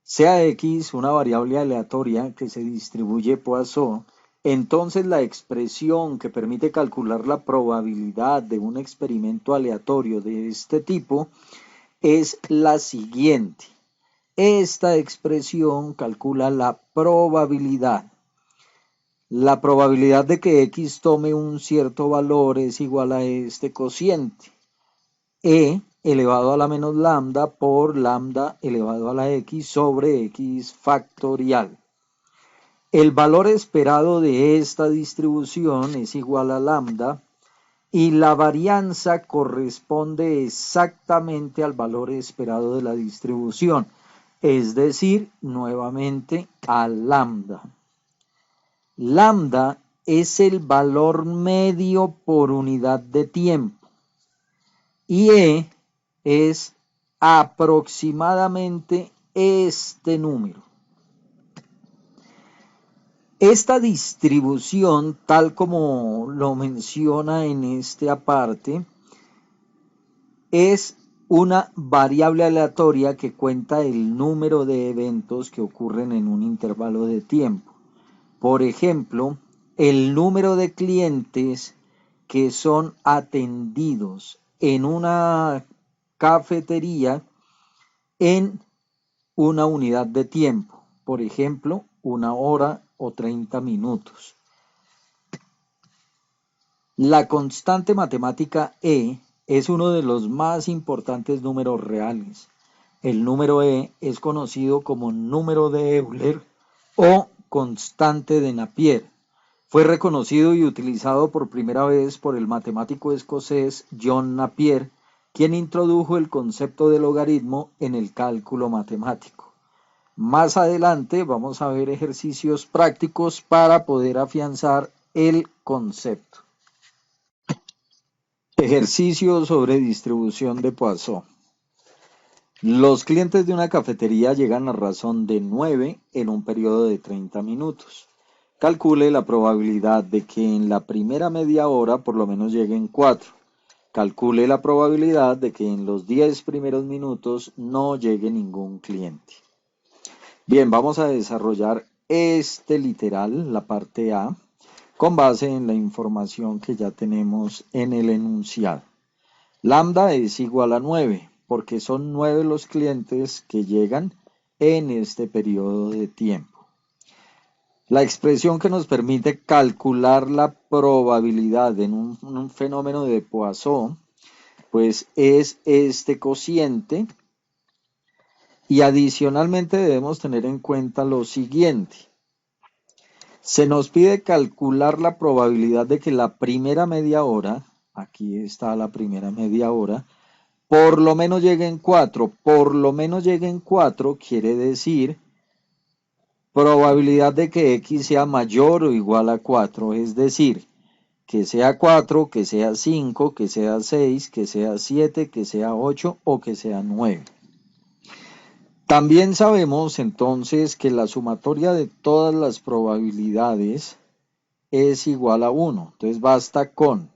Sea x una variable aleatoria que se distribuye Poisson, entonces la expresión que permite calcular la probabilidad de un experimento aleatorio de este tipo es la siguiente. Esta expresión calcula la probabilidad. La probabilidad de que x tome un cierto valor es igual a este cociente, e elevado a la menos lambda por lambda elevado a la x sobre x factorial. El valor esperado de esta distribución es igual a lambda y la varianza corresponde exactamente al valor esperado de la distribución, es decir, nuevamente a lambda. Lambda es el valor medio por unidad de tiempo y E es aproximadamente este número. Esta distribución, tal como lo menciona en este aparte, es una variable aleatoria que cuenta el número de eventos que ocurren en un intervalo de tiempo. Por ejemplo, el número de clientes que son atendidos en una cafetería en una unidad de tiempo, por ejemplo, 1 hora o 30 minutos. La constante matemática E es uno de los más importantes números reales. El número E es conocido como número de Euler o constante de Napier. Fue reconocido y utilizado por primera vez por el matemático escocés John Napier, quien introdujo el concepto de logaritmo en el cálculo matemático. Más adelante vamos a ver ejercicios prácticos para poder afianzar el concepto. Ejercicio sobre distribución de Poisson. Los clientes de una cafetería llegan a razón de 9 en un periodo de 30 minutos. Calcule la probabilidad de que en la primera media hora por lo menos lleguen 4. Calcule la probabilidad de que en los 10 primeros minutos no llegue ningún cliente. Bien, vamos a desarrollar este literal, la parte A, con base en la información que ya tenemos en el enunciado. Lambda es igual a 9, porque son 9 los clientes que llegan en este periodo de tiempo. La expresión que nos permite calcular la probabilidad en un fenómeno de Poisson, pues es este cociente. Y adicionalmente debemos tener en cuenta lo siguiente. Se nos pide calcular la probabilidad de que la primera media hora, aquí está la primera media hora, por lo menos lleguen 4. Por lo menos lleguen 4 quiere decir probabilidad de que x sea mayor o igual a 4, es decir, que sea 4, que sea 5, que sea 6, que sea 7, que sea 8 o que sea 9. También sabemos entonces que la sumatoria de todas las probabilidades es igual a 1. Entonces basta con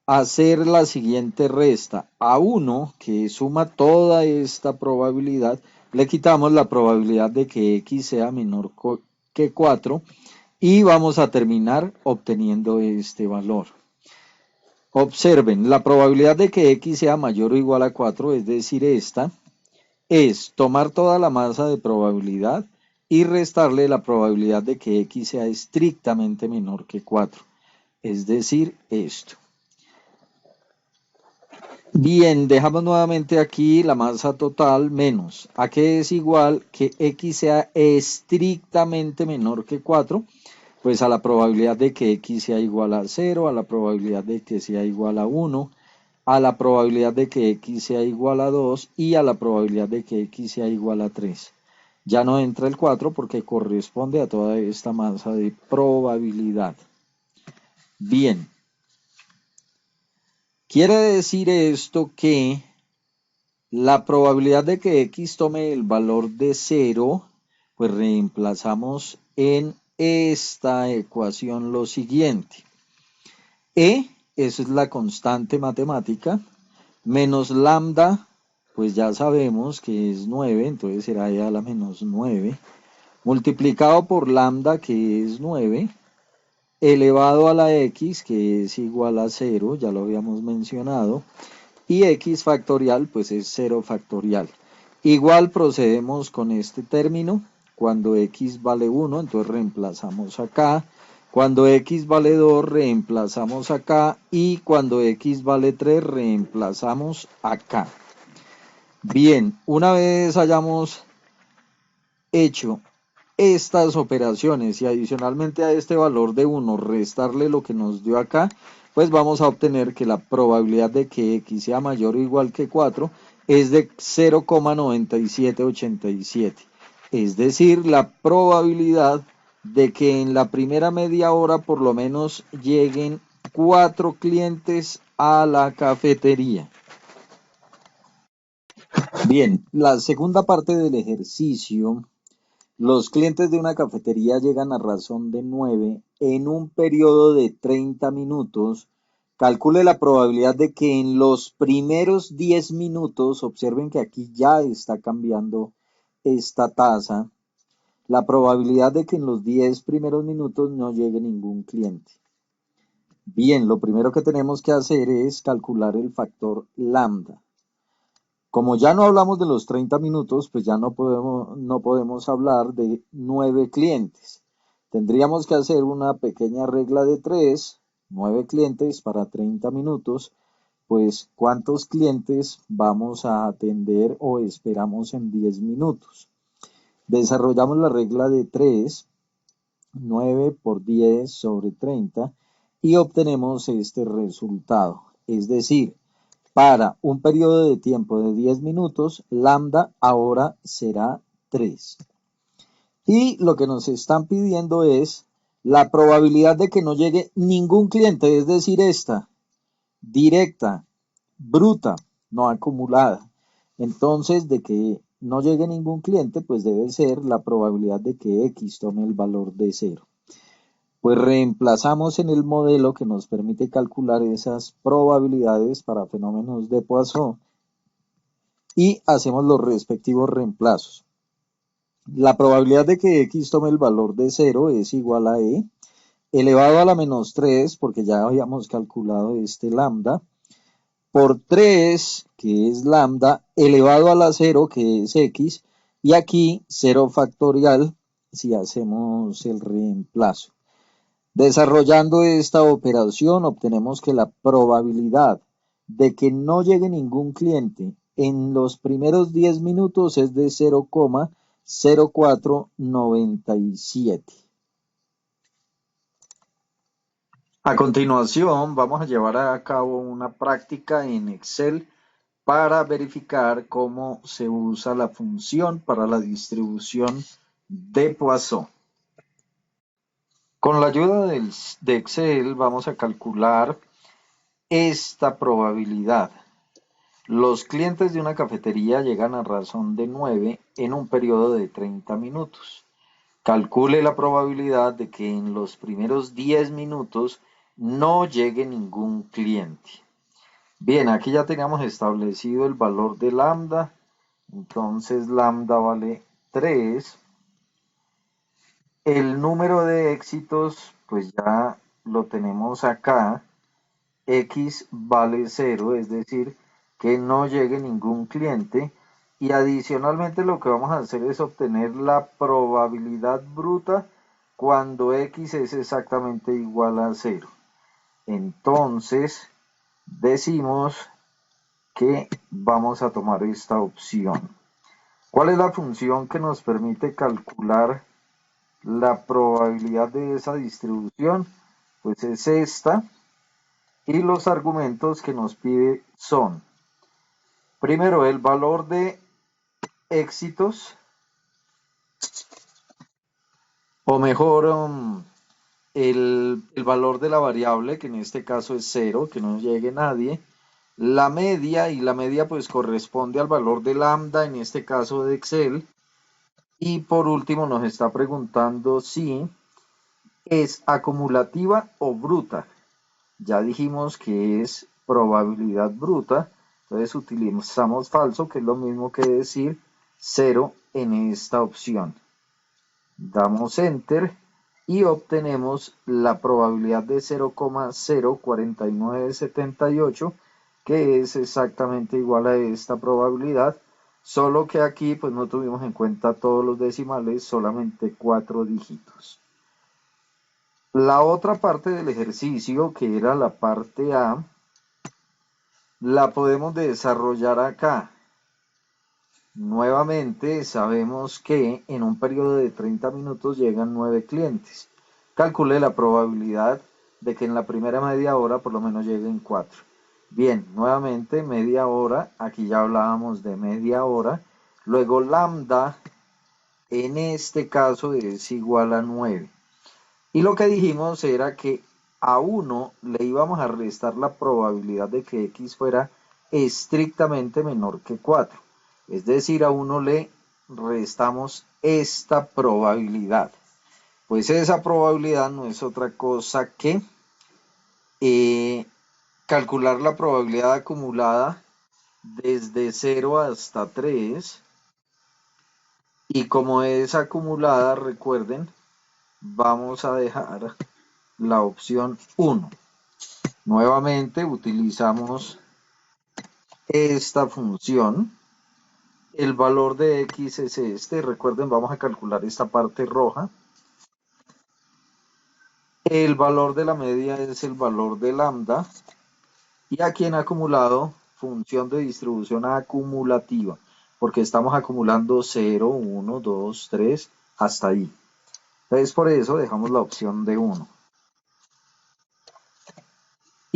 hacer la siguiente resta. A 1, que suma toda esta probabilidad, le quitamos la probabilidad de que x sea menor que 4 y vamos a terminar obteniendo este valor. Observen, la probabilidad de que x sea mayor o igual a 4, es decir, esta, es tomar toda la masa de probabilidad y restarle la probabilidad de que x sea estrictamente menor que 4, es decir, esto. Bien, dejamos nuevamente aquí la masa total menos. ¿A qué es igual que x sea estrictamente menor que 4? Pues a la probabilidad de que x sea igual a 0, a la probabilidad de que sea igual a 1, a la probabilidad de que x sea igual a 2 y a la probabilidad de que x sea igual a 3. Ya no entra el 4 porque corresponde a toda esta masa de probabilidad. Bien, quiere decir esto que la probabilidad de que x tome el valor de 0, pues reemplazamos en esta ecuación lo siguiente. Eso es la constante matemática, menos lambda, pues ya sabemos que es 9, entonces será e a la menos 9, multiplicado por lambda, que es 9, elevado a la x, que es igual a 0, ya lo habíamos mencionado, y x factorial, pues es 0 factorial. Igual procedemos con este término, cuando x vale 1, entonces reemplazamos acá, cuando x vale 2, reemplazamos acá, y cuando x vale 3, reemplazamos acá. Bien, una vez hayamos hecho estas operaciones y adicionalmente a este valor de 1 restarle lo que nos dio acá, pues vamos a obtener que la probabilidad de que x sea mayor o igual que 4 es de 0,9787. Es decir, la probabilidad de que en la primera media hora por lo menos lleguen 4 clientes a la cafetería. Bien, la segunda parte del ejercicio. Los clientes de una cafetería llegan a razón de 9 en un periodo de 30 minutos. Calcule la probabilidad de que en los primeros 10 minutos, observen que aquí ya está cambiando esta tasa, la probabilidad de que en los 10 primeros minutos no llegue ningún cliente. Bien, lo primero que tenemos que hacer es calcular el factor lambda. Como ya no hablamos de los 30 minutos, pues ya no podemos hablar de 9 clientes. Tendríamos que hacer una pequeña regla de 3, 9 clientes para 30 minutos, pues ¿cuántos clientes vamos a atender o esperamos en 10 minutos? Desarrollamos la regla de 3, 9 por 10 sobre 30 y obtenemos este resultado. Es decir, para un periodo de tiempo de 10 minutos, lambda ahora será 3. Y lo que nos están pidiendo es la probabilidad de que no llegue ningún cliente, es decir, esta, directa, bruta, no acumulada. Entonces, de que no llegue ningún cliente, pues debe ser la probabilidad de que x tome el valor de 0. Pues reemplazamos en el modelo que nos permite calcular esas probabilidades para fenómenos de Poisson y hacemos los respectivos reemplazos. La probabilidad de que x tome el valor de 0 es igual a e, elevado a la menos 3, porque ya habíamos calculado este lambda, por 3, que es lambda, elevado a la 0, que es x, y aquí 0 factorial, si hacemos el reemplazo. Desarrollando esta operación, obtenemos que la probabilidad de que no llegue ningún cliente en los primeros 10 minutos es de 0,0497. A continuación, vamos a llevar a cabo una práctica en Excel para verificar cómo se usa la función para la distribución de Poisson. Con la ayuda de Excel vamos a calcular esta probabilidad. Los clientes de una cafetería llegan a razón de 9 en un periodo de 30 minutos. Calcule la probabilidad de que en los primeros 10 minutos no llegue ningún cliente. Bien, aquí ya teníamos establecido el valor de lambda. Entonces lambda vale 3. El número de éxitos, pues ya lo tenemos acá. X vale 0, es decir, que no llegue ningún cliente. Y adicionalmente lo que vamos a hacer es obtener la probabilidad bruta cuando X es exactamente igual a 0. Entonces, decimos que vamos a tomar esta opción. ¿Cuál es la función que nos permite calcular la probabilidad de esa distribución? Pues es esta. Y los argumentos que nos pide son, primero, el valor de éxitos, o mejor, el valor de la variable, que en este caso es 0, que no llegue nadie, la media, y la media pues corresponde al valor de lambda, en este caso de Excel, y por último nos está preguntando si es acumulativa o bruta. Ya dijimos que es probabilidad bruta, entonces utilizamos falso, que es lo mismo que decir 0 en esta opción. Damos Enter y obtenemos la probabilidad de 0,04978, que es exactamente igual a esta probabilidad, solo que aquí pues no tuvimos en cuenta todos los decimales, solamente 4 dígitos. La otra parte del ejercicio, que era la parte A, la podemos desarrollar acá. Nuevamente sabemos que en un periodo de 30 minutos llegan 9 clientes. Calcule la probabilidad de que en la primera media hora por lo menos lleguen 4. Bien, nuevamente media hora, aquí ya hablábamos de media hora. Luego lambda, en este caso es igual a 9. Y lo que dijimos era que a 1 le íbamos a restar la probabilidad de que X fuera estrictamente menor que 4. Es decir, a 1 le restamos esta probabilidad. Pues esa probabilidad no es otra cosa que calcular la probabilidad acumulada desde 0 hasta 3. Y como es acumulada, recuerden, vamos a dejar la opción 1. Nuevamente utilizamos esta función. El valor de X es este. Recuerden, vamos a calcular esta parte roja. El valor de la media es el valor de lambda. Y aquí en acumulado, función de distribución acumulativa, porque estamos acumulando 0, 1, 2, 3, hasta ahí. Entonces por eso dejamos la opción de 1.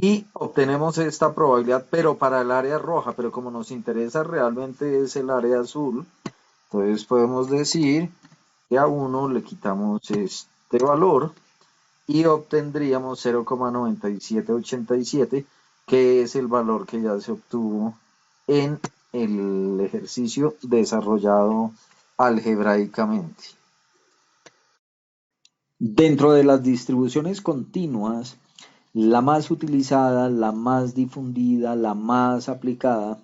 Y obtenemos esta probabilidad, pero para el área roja, pero como nos interesa realmente es el área azul, entonces podemos decir que a 1 le quitamos este valor y obtendríamos 0,9787, que es el valor que ya se obtuvo en el ejercicio desarrollado algebraicamente. Dentro de las distribuciones continuas, la más utilizada, la más difundida, la más aplicada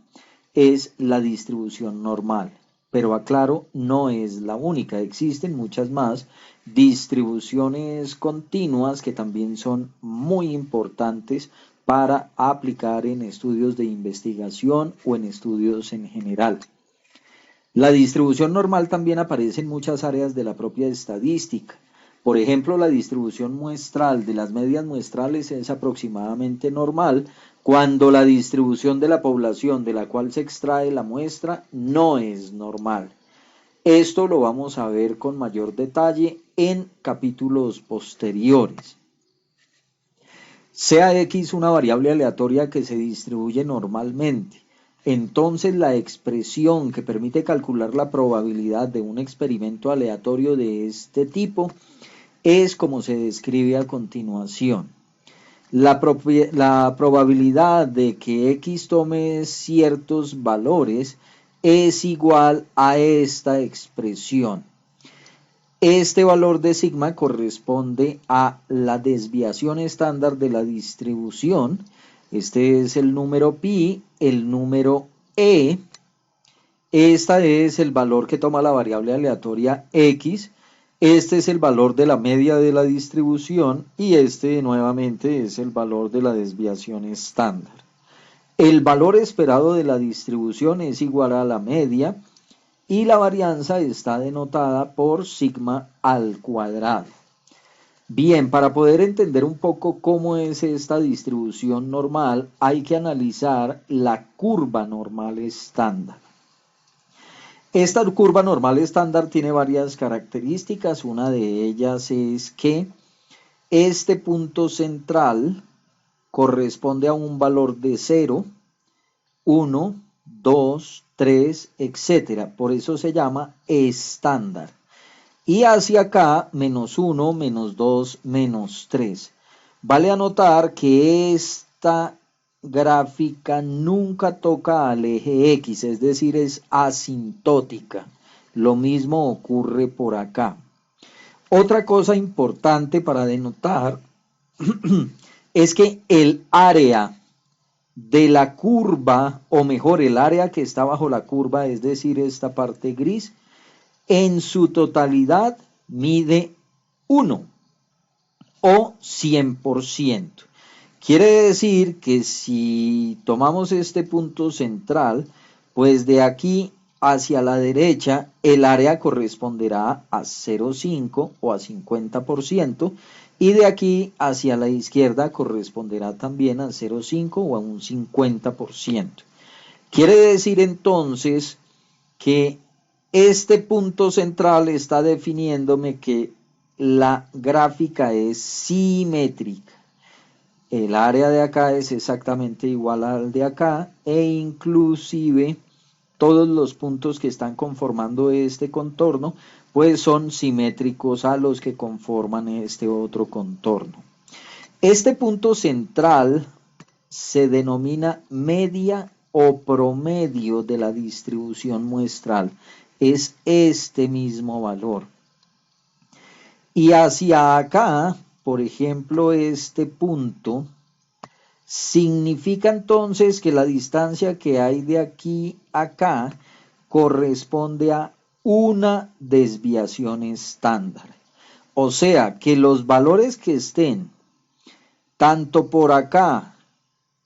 es la distribución normal. Pero aclaro, no es la única, existen muchas más distribuciones continuas que también son muy importantes para aplicar en estudios de investigación o en estudios en general. La distribución normal también aparece en muchas áreas de la propia estadística. Por ejemplo, la distribución muestral de las medias muestrales es aproximadamente normal cuando la distribución de la población de la cual se extrae la muestra no es normal. Esto lo vamos a ver con mayor detalle en capítulos posteriores. Sea X una variable aleatoria que se distribuye normalmente. Entonces la expresión que permite calcular la probabilidad de un experimento aleatorio de este tipo es como se describe a continuación. La probabilidad de que X tome ciertos valores es igual a esta expresión. Este valor de sigma corresponde a la desviación estándar de la distribución. Este es el número pi, el número e. Este es el valor que toma la variable aleatoria x. Este es el valor de la media de la distribución y este nuevamente es el valor de la desviación estándar. El valor esperado de la distribución es igual a la media y la varianza está denotada por sigma al cuadrado. Bien, para poder entender un poco cómo es esta distribución normal, hay que analizar la curva normal estándar. Esta curva normal estándar tiene varias características. Una de ellas es que este punto central corresponde a un valor de 0, 1, 2, 3, etc. Por eso se llama estándar. Y hacia acá, menos 1, menos 2, menos 3. Vale anotar que esta gráfica nunca toca al eje X, es decir, es asintótica. Lo mismo ocurre por acá. Otra cosa importante para denotar es que el área de la curva, o mejor, el área que está bajo la curva, es decir, esta parte gris, en su totalidad mide 1 o 100%. Quiere decir que si tomamos este punto central, pues de aquí hacia la derecha el área corresponderá a 0,5 o a 50% y de aquí hacia la izquierda corresponderá también a 0,5 o a un 50%. Quiere decir entonces que este punto central está definiéndome que la gráfica es simétrica. El área de acá es exactamente igual al de acá e inclusive todos los puntos que están conformando este contorno pues son simétricos a los que conforman este otro contorno. Este punto central se denomina media o promedio de la distribución muestral. Es este mismo valor. Y hacia acá, por ejemplo, este punto significa entonces que la distancia que hay de aquí a acá corresponde a una desviación estándar. O sea que los valores que estén tanto por acá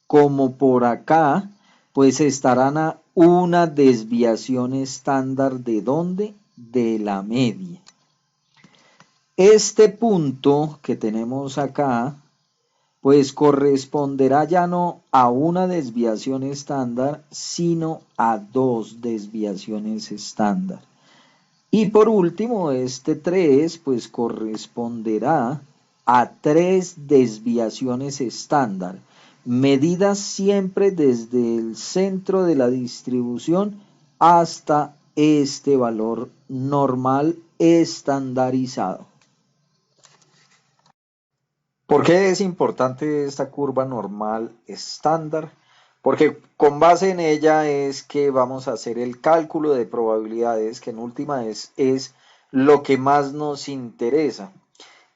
como por acá, pues estarán a una desviación estándar ¿de dónde? De la media. Este punto que tenemos acá, pues corresponderá ya no a una desviación estándar, sino a dos desviaciones estándar. Y por último, este 3, pues corresponderá a 3 desviaciones estándar, medidas siempre desde el centro de la distribución hasta este valor normal estandarizado. ¿Por qué es importante esta curva normal estándar? Porque con base en ella es que vamos a hacer el cálculo de probabilidades, que en última es lo que más nos interesa.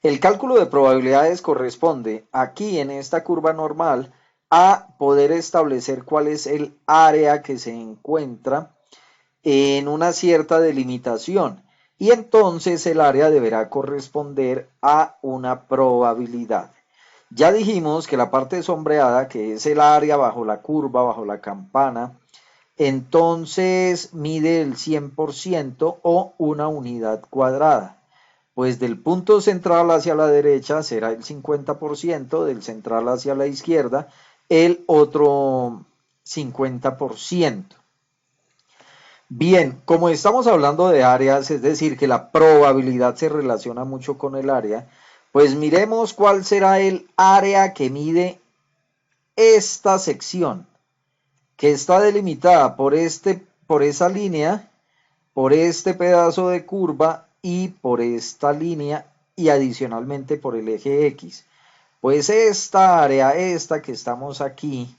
El cálculo de probabilidades corresponde aquí en esta curva normal a poder establecer cuál es el área que se encuentra en una cierta delimitación. Y entonces el área deberá corresponder a una probabilidad. Ya dijimos que la parte sombreada, que es el área bajo la curva, bajo la campana, entonces mide el 100% o una unidad cuadrada. Pues del punto central hacia la derecha será el 50%, del central hacia la izquierda el otro 50%. Bien, como estamos hablando de áreas, es decir, que la probabilidad se relaciona mucho con el área, pues miremos cuál será el área que mide esta sección, que está delimitada por esa línea, por este pedazo de curva y por esta línea y adicionalmente por el eje X. Pues esta área, esta que estamos aquí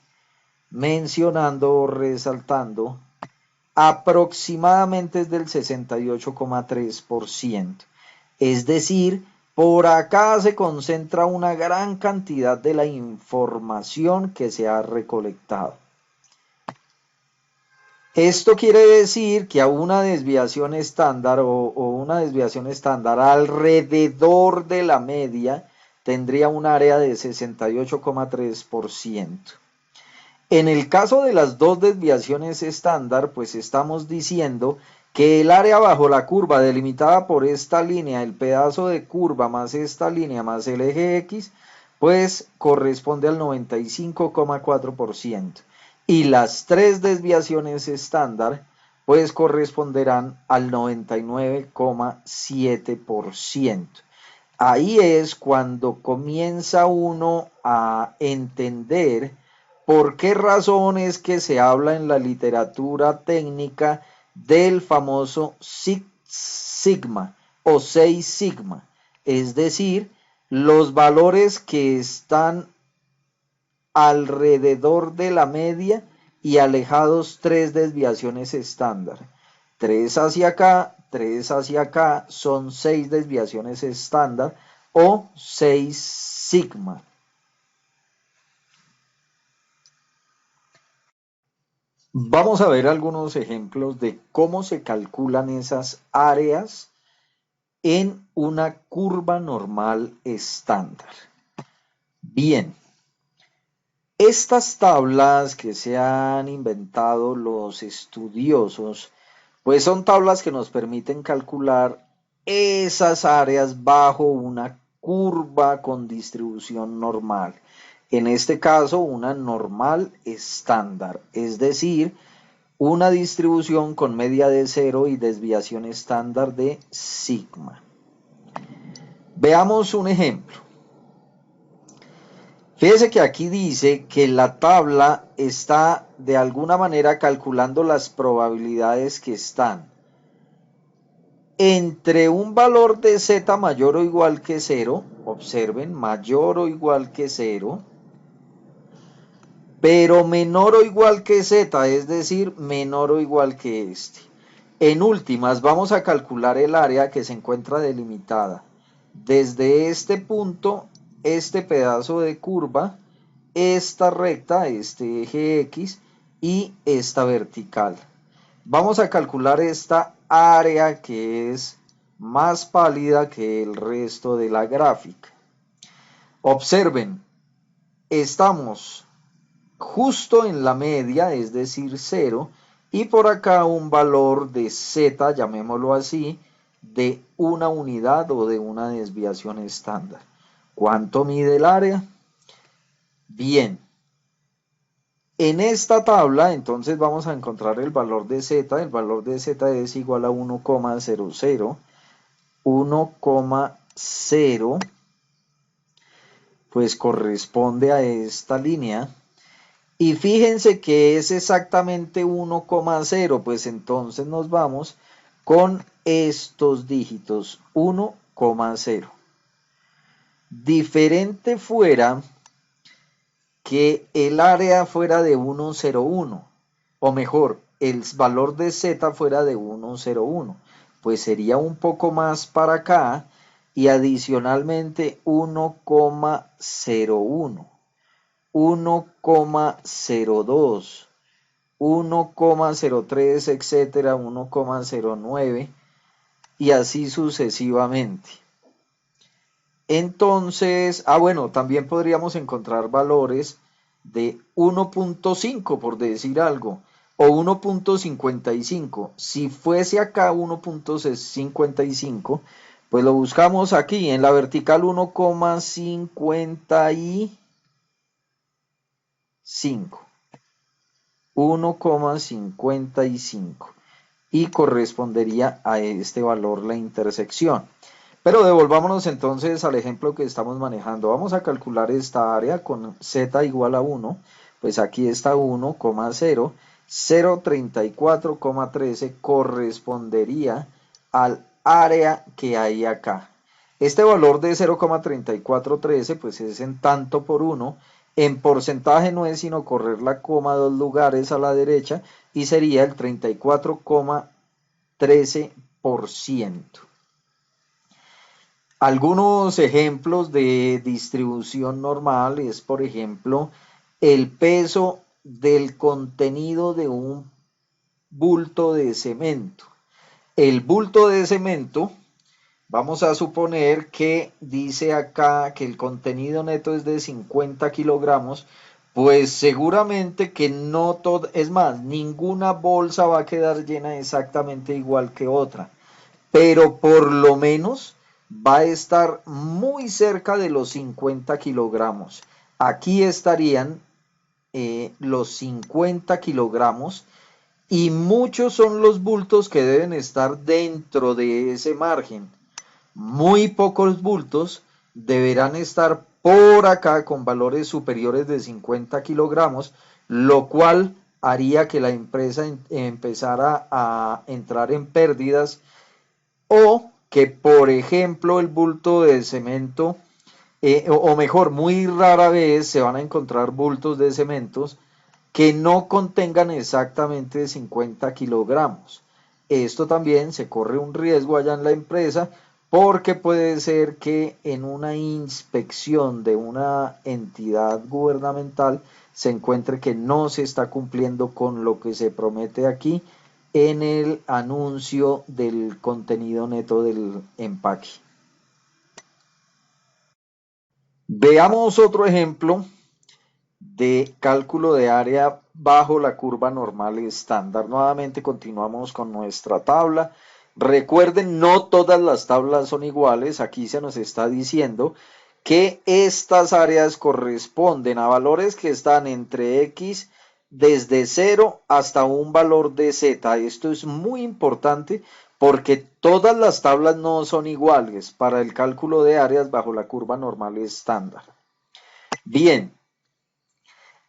mencionando o resaltando, aproximadamente es del 68,3%. Es decir, por acá se concentra una gran cantidad de la información que se ha recolectado. Esto quiere decir que a una desviación estándar o una desviación estándar alrededor de la media tendría un área de 68,3%. En el caso de las dos desviaciones estándar, pues estamos diciendo que el área bajo la curva delimitada por esta línea, el pedazo de curva más esta línea más el eje X, pues corresponde al 95,4%. Y las tres desviaciones estándar, pues corresponderán al 99,7%. Ahí es cuando comienza uno a entender por qué razones que se habla en la literatura técnica del famoso Six Sigma o 6 Sigma, es decir, los valores que están alrededor de la media y alejados 3 desviaciones estándar. 3 hacia acá son 6 desviaciones estándar o 6 sigma. Vamos a ver algunos ejemplos de cómo se calculan esas áreas en una curva normal estándar. Bien, estas tablas que se han inventado los estudiosos, pues son tablas que nos permiten calcular esas áreas bajo una curva con distribución normal. En este caso, una normal estándar, es decir, una distribución con media de 0 y desviación estándar de sigma. Veamos un ejemplo. Fíjese que aquí dice que la tabla está de alguna manera calculando las probabilidades que están entre un valor de z mayor o igual que 0, observen, mayor o igual que 0, pero menor o igual que z, es decir, menor o igual que este. En últimas, vamos a calcular el área que se encuentra delimitada desde este punto, este pedazo de curva, esta recta, este eje X y esta vertical. Vamos a calcular esta área que es más pálida que el resto de la gráfica. Observen, estamos justo en la media, es decir, 0, y por acá un valor de z, llamémoslo así, de una unidad o de una desviación estándar. ¿Cuánto mide el área? Bien, en esta tabla entonces vamos a encontrar el valor de z. El valor de z es igual a 1,00, 1,0 pues corresponde a esta línea. Y fíjense que es exactamente 1,0, pues entonces nos vamos con estos dígitos, 1,0. Diferente fuera que el área fuera de 1,01, o mejor, el valor de z fuera de 1,01, pues sería un poco más para acá y adicionalmente 1,01. 1,02, 1,03, etcétera, 1,09 y así sucesivamente. Entonces, bueno, también podríamos encontrar valores de 1,5 por decir algo, o 1,55. Si fuese acá 1,55, pues lo buscamos aquí en la vertical 1,55. 1,55 y correspondería a este valor la intersección. Pero devolvámonos entonces al ejemplo que estamos manejando. Vamos a calcular esta área con z igual a 1, pues aquí está 1,0, 0,34,13 correspondería al área que hay acá. Este valor de 0,3413 pues es en tanto por 1. En porcentaje no es sino correr la coma 2 lugares a la derecha y sería el 34,13%. Algunos ejemplos de distribución normal es, por ejemplo, el peso del contenido de un bulto de cemento. El bulto de cemento, vamos a suponer que dice acá que el contenido neto es de 50 kilogramos, pues seguramente que no todo, es más, ninguna bolsa va a quedar llena exactamente igual que otra, pero por lo menos va a estar muy cerca de los 50 kilogramos. Aquí estarían los 50 kilogramos y muchos son los bultos que deben estar dentro de ese margen. Muy pocos bultos deberán estar por acá con valores superiores de 50 kilogramos, lo cual haría que la empresa empezara a entrar en pérdidas o que, por ejemplo, el bulto de cemento, o mejor, muy rara vez se van a encontrar bultos de cementos que no contengan exactamente 50 kilogramos. Esto también se corre un riesgo allá en la empresa porque puede ser que en una inspección de una entidad gubernamental se encuentre que no se está cumpliendo con lo que se promete aquí en el anuncio del contenido neto del empaque. Veamos otro ejemplo de cálculo de área bajo la curva normal estándar. Nuevamente continuamos con nuestra tabla. Recuerden, no todas las tablas son iguales. Aquí se nos está diciendo que estas áreas corresponden a valores que están entre X desde 0 hasta un valor de Z. Esto es muy importante porque todas las tablas no son iguales para el cálculo de áreas bajo la curva normal estándar. Bien,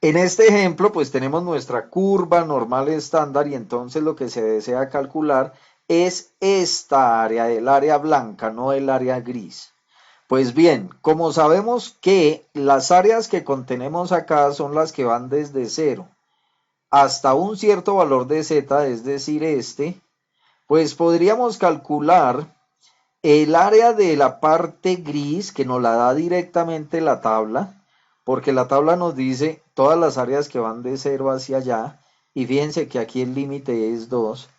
en este ejemplo, pues tenemos nuestra curva normal estándar y entonces lo que se desea calcular es esta área, el área blanca, no el área gris. Pues bien, como sabemos que las áreas que contenemos acá son las que van desde 0 hasta un cierto valor de Z, es decir, este, pues podríamos calcular el área de la parte gris que nos la da directamente la tabla, porque la tabla nos dice todas las áreas que van de 0 hacia allá, y fíjense que aquí el límite es 2,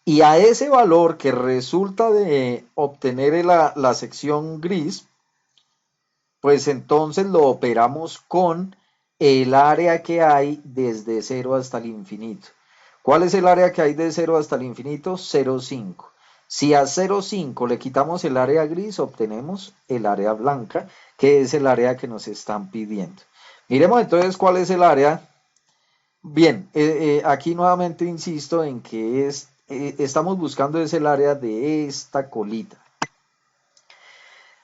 y a ese valor que resulta de obtener la sección gris, pues entonces lo operamos con el área que hay desde 0 hasta el infinito. ¿Cuál es el área que hay de 0 hasta el infinito? 0,5. Si a 0,5 le quitamos el área gris, obtenemos el área blanca, que es el área que nos están pidiendo. Miremos entonces cuál es el área. Bien, aquí nuevamente insisto en que estamos buscando es el área de esta colita.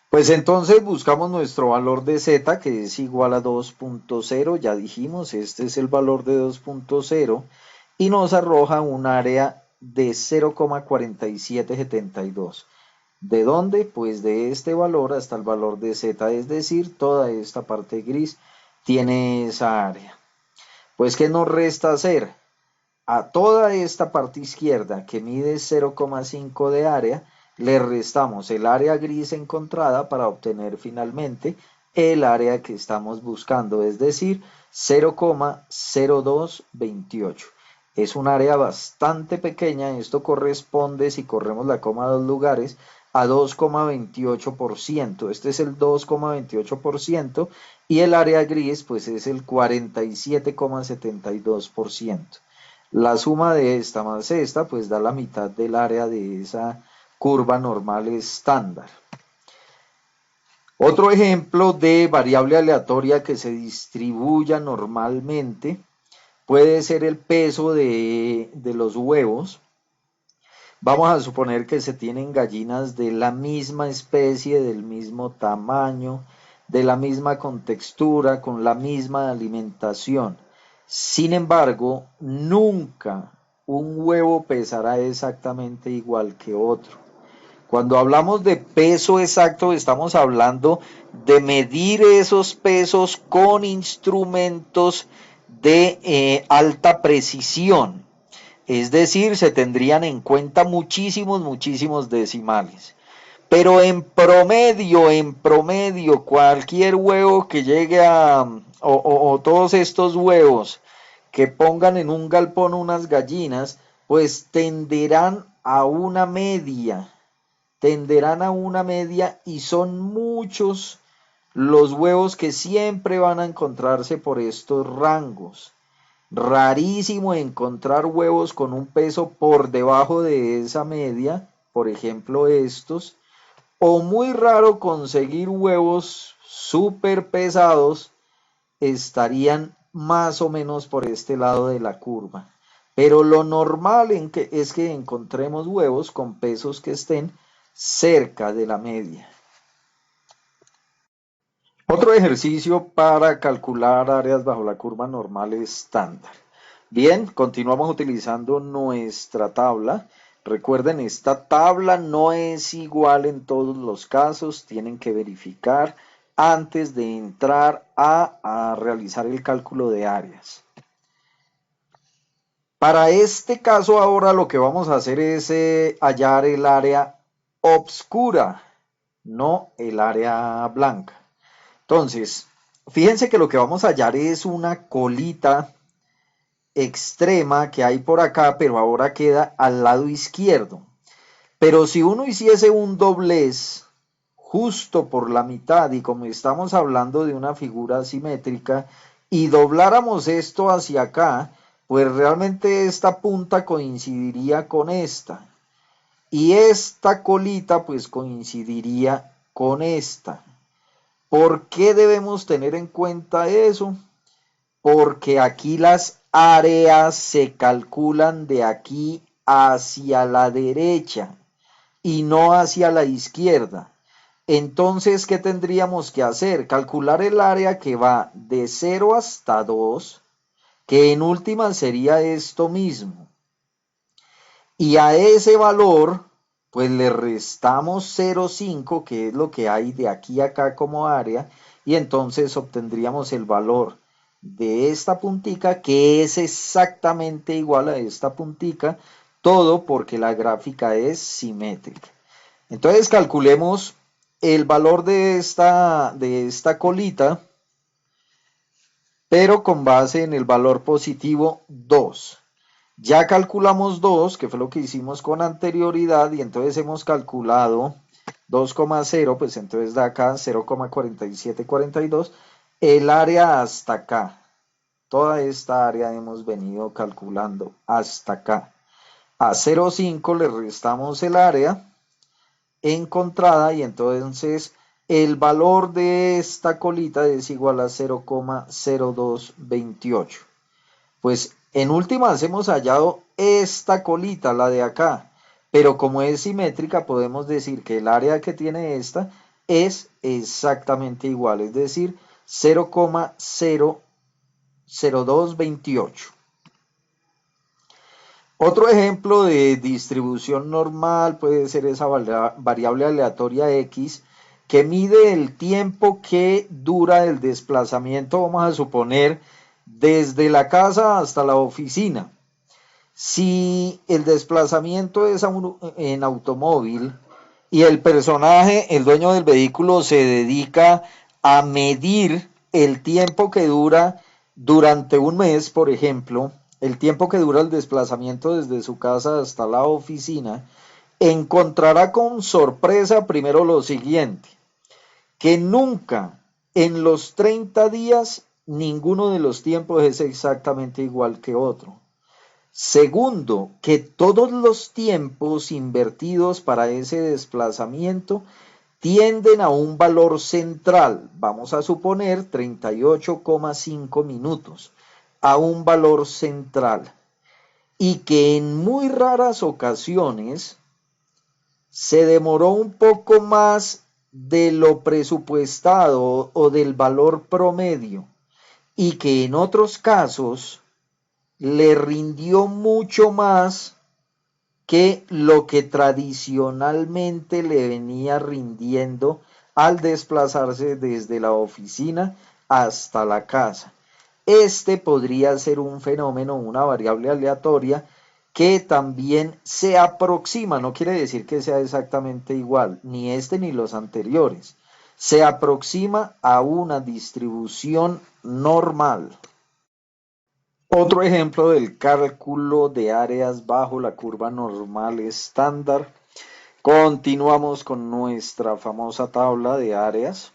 Pues entonces buscamos nuestro valor de Z, que es igual a 2.0, ya dijimos, este es el valor de 2.0, y nos arroja un área de 0,4772. ¿De dónde? Pues de este valor hasta el valor de Z, es decir, toda esta parte gris tiene esa área. Pues, ¿qué nos resta hacer? A toda esta parte izquierda que mide 0,5 de área, le restamos el área gris encontrada para obtener finalmente el área que estamos buscando, es decir, 0,0228. Es un área bastante pequeña, esto corresponde, si corremos la coma 2 lugares, a 2,28%. Este es el 2,28% y el área gris pues es el 47,72%. La suma de esta más esta pues da la mitad del área de esa curva normal estándar. Otro ejemplo de variable aleatoria que se distribuya normalmente puede ser el peso de los huevos. Vamos a suponer que se tienen gallinas de la misma especie, del mismo tamaño, de la misma contextura, con la misma alimentación. Sin embargo, nunca un huevo pesará exactamente igual que otro. Cuando hablamos de peso exacto, estamos hablando de medir esos pesos con instrumentos de alta precisión. Es decir, se tendrían en cuenta muchísimos decimales. Pero en promedio, cualquier huevo que llegue o todos estos huevos que pongan en un galpón unas gallinas, pues tenderán a una media y son muchos los huevos que siempre van a encontrarse por estos rangos. Rarísimo encontrar huevos con un peso por debajo de esa media, por ejemplo estos, o muy raro conseguir huevos súper pesados, estarían más o menos por este lado de la curva. Pero lo normal es que encontremos huevos con pesos que estén cerca de la media. Otro ejercicio para calcular áreas bajo la curva normal estándar. Bien, continuamos utilizando nuestra tabla. Recuerden, esta tabla no es igual en todos los casos, tienen que verificar antes de entrar a realizar el cálculo de áreas. Para este caso ahora lo que vamos a hacer es hallar el área obscura, no el área blanca. Entonces, fíjense que lo que vamos a hallar es una colita extrema que hay por acá, pero ahora queda al lado izquierdo. Pero si uno hiciese un doblez justo por la mitad, y como estamos hablando de una figura simétrica, y dobláramos esto hacia acá, pues realmente esta punta coincidiría con esta. Y esta colita pues coincidiría con esta. ¿Por qué debemos tener en cuenta eso? Porque aquí las áreas se calculan de aquí hacia la derecha y no hacia la izquierda. Entonces, ¿qué tendríamos que hacer? Calcular el área que va de 0 hasta 2, que en última sería esto mismo. Y a ese valor, pues le restamos 0,5, que es lo que hay de aquí a acá como área, y entonces obtendríamos el valor de esta puntica, que es exactamente igual a esta puntica, todo porque la gráfica es simétrica. Entonces calculemos el valor de esta colita, pero con base en el valor positivo 2. Ya calculamos 2, que fue lo que hicimos con anterioridad, y entonces hemos calculado 2,0, pues entonces da acá 0,4742, el área hasta acá. Toda esta área hemos venido calculando hasta acá. A 0,5 le restamos el área encontrada y entonces el valor de esta colita es igual a 0,0228. Pues en últimas hemos hallado esta colita, la de acá, pero como es simétrica podemos decir que el área que tiene esta es exactamente igual, es decir, 0,00228. Otro ejemplo de distribución normal puede ser esa variable aleatoria x que mide el tiempo que dura el desplazamiento, vamos a suponer, desde la casa hasta la oficina. Si el desplazamiento es en automóvil y el personaje, el dueño del vehículo, se dedica a medir el tiempo que dura durante un mes, por ejemplo, el tiempo que dura el desplazamiento desde su casa hasta la oficina, encontrará con sorpresa primero lo siguiente, que nunca en los 30 días ninguno de los tiempos es exactamente igual que otro. Segundo, que todos los tiempos invertidos para ese desplazamiento tienden a un valor central, vamos a suponer 38,5 minutos, a un valor central, y que en muy raras ocasiones se demoró un poco más de lo presupuestado o del valor promedio, y que en otros casos le rindió mucho más que lo que tradicionalmente le venía rindiendo al desplazarse desde la oficina hasta la casa. Este podría ser un fenómeno, una variable aleatoria que también se aproxima, no quiere decir que sea exactamente igual, ni este ni los anteriores, se aproxima a una distribución normal. Otro ejemplo del cálculo de áreas bajo la curva normal estándar. Continuamos con nuestra famosa tabla de áreas.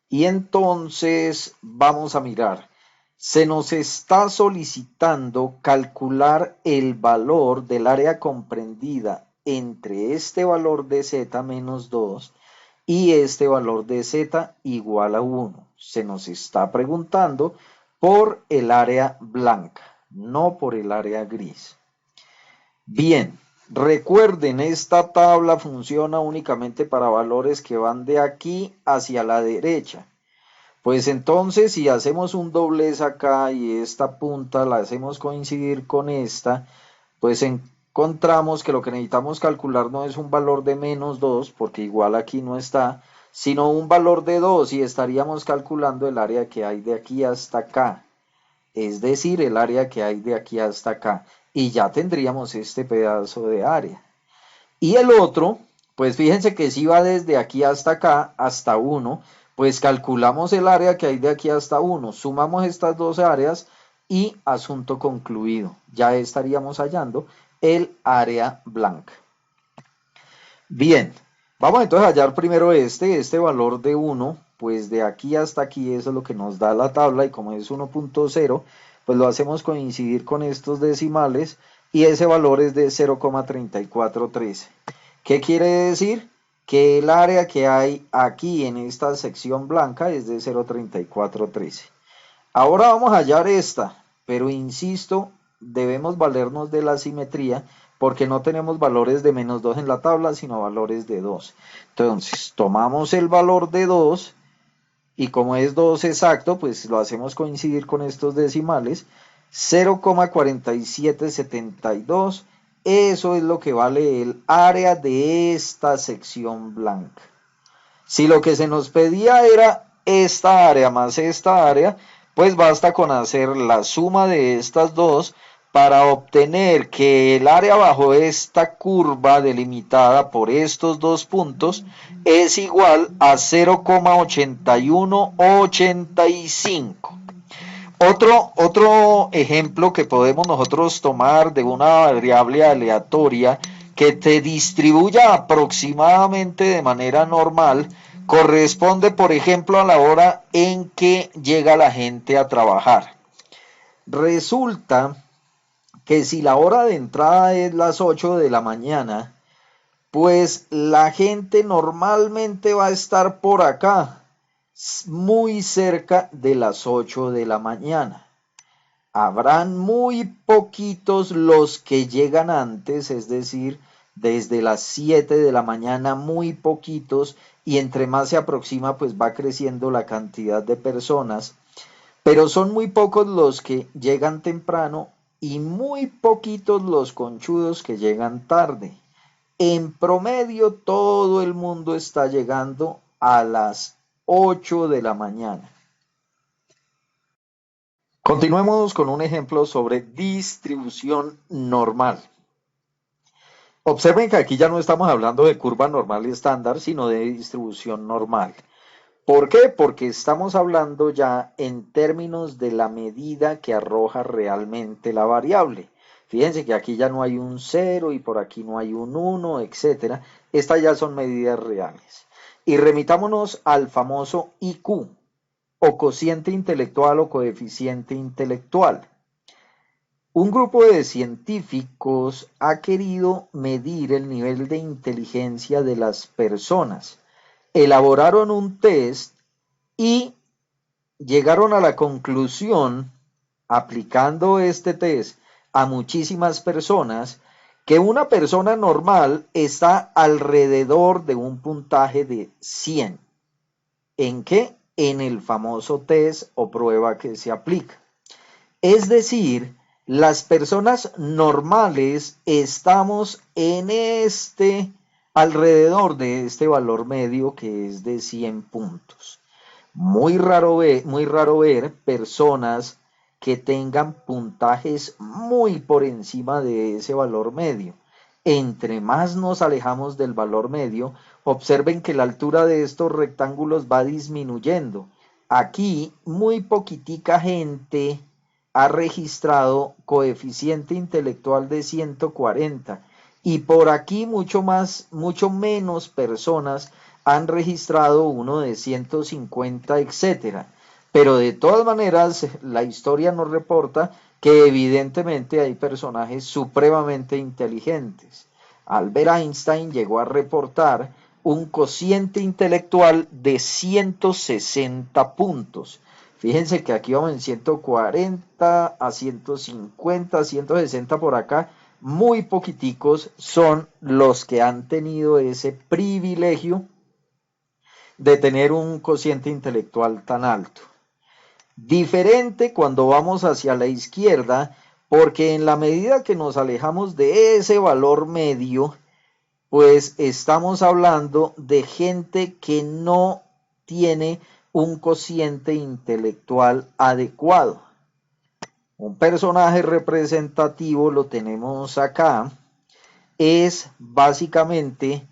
Y entonces vamos a mirar. Se nos está solicitando calcular el valor del área comprendida entre este valor de z menos 2 y este valor de z igual a 1. Se nos está preguntando por el área blanca, no por el área gris. Bien, recuerden, esta tabla funciona únicamente para valores que van de aquí hacia la derecha. Pues entonces, si hacemos un doblez acá y esta punta la hacemos coincidir con esta, pues encontramos que lo que necesitamos calcular no es un valor de menos 2, porque igual aquí no está, sino un valor de 2 y estaríamos calculando el área que hay de aquí hasta acá. Es decir, el área que hay de aquí hasta acá. Y ya tendríamos este pedazo de área. Y el otro, pues fíjense que si va desde aquí hasta acá, hasta 1, pues calculamos el área que hay de aquí hasta 1, sumamos estas dos áreas y asunto concluido. Ya estaríamos hallando el área blanca. Bien, vamos entonces a hallar primero este valor de 1, pues de aquí hasta aquí eso es lo que nos da la tabla y como es 1.0, pues lo hacemos coincidir con estos decimales y ese valor es de 0,3413. ¿Qué quiere decir? Que el área que hay aquí en esta sección blanca es de 0,3413. Ahora vamos a hallar esta, pero insisto, debemos valernos de la simetría porque no tenemos valores de menos 2 en la tabla, sino valores de 2. Entonces, tomamos el valor de 2 y como es 2 exacto, pues lo hacemos coincidir con estos decimales, 0,4772. Eso es lo que vale el área de esta sección blanca. Si lo que se nos pedía era esta área más esta área, pues basta con hacer la suma de estas dos para obtener que el área bajo esta curva delimitada por estos dos puntos es igual a 0,8185. Otro ejemplo que podemos nosotros tomar de una variable aleatoria que te distribuya aproximadamente de manera normal corresponde, por ejemplo, a la hora en que llega la gente a trabajar. Resulta que si la hora de entrada es las 8 de la mañana, pues la gente normalmente va a estar por acá, muy cerca de las 8 de la mañana. Habrán muy poquitos los que llegan antes, es decir, desde las 7 de la mañana, muy poquitos, y entre más se aproxima, pues va creciendo la cantidad de personas, pero son muy pocos los que llegan temprano y muy poquitos los conchudos que llegan tarde. En promedio, todo el mundo está llegando a las 8 de la mañana. Continuemos con un ejemplo sobre distribución normal. Observen que aquí ya no estamos hablando de curva normal y estándar, sino de distribución normal. ¿Por qué? Porque estamos hablando ya en términos de la medida que arroja realmente la variable. Fíjense que aquí ya no hay un 0 y por aquí no hay un 1, etc. Estas ya son medidas reales. Y remitámonos al famoso IQ, o cociente intelectual o coeficiente intelectual. Un grupo de científicos ha querido medir el nivel de inteligencia de las personas. Elaboraron un test y llegaron a la conclusión, aplicando este test a muchísimas personas, que una persona normal está alrededor de un puntaje de 100. ¿En qué? En el famoso test o prueba que se aplica. Es decir, Las personas normales estamos en alrededor de este valor medio que es de 100 puntos. Muy raro ver personas que tengan puntajes muy por encima de ese valor medio. Entre más nos alejamos del valor medio, observen que la altura de estos rectángulos va disminuyendo. Aquí muy poquitica gente ha registrado coeficiente intelectual de 140 y por aquí mucho menos personas han registrado uno de 150, etcétera. Pero de todas maneras, la historia nos reporta que evidentemente hay personajes supremamente inteligentes. Albert Einstein llegó a reportar un cociente intelectual de 160 puntos. Fíjense que aquí vamos en 140 a 150, 160 por acá. Muy poquiticos son los que han tenido ese privilegio de tener un cociente intelectual tan alto. Diferente cuando vamos hacia la izquierda, porque en la medida que nos alejamos de ese valor medio, pues estamos hablando de gente que no tiene un cociente intelectual adecuado. Un personaje representativo lo tenemos acá, es básicamente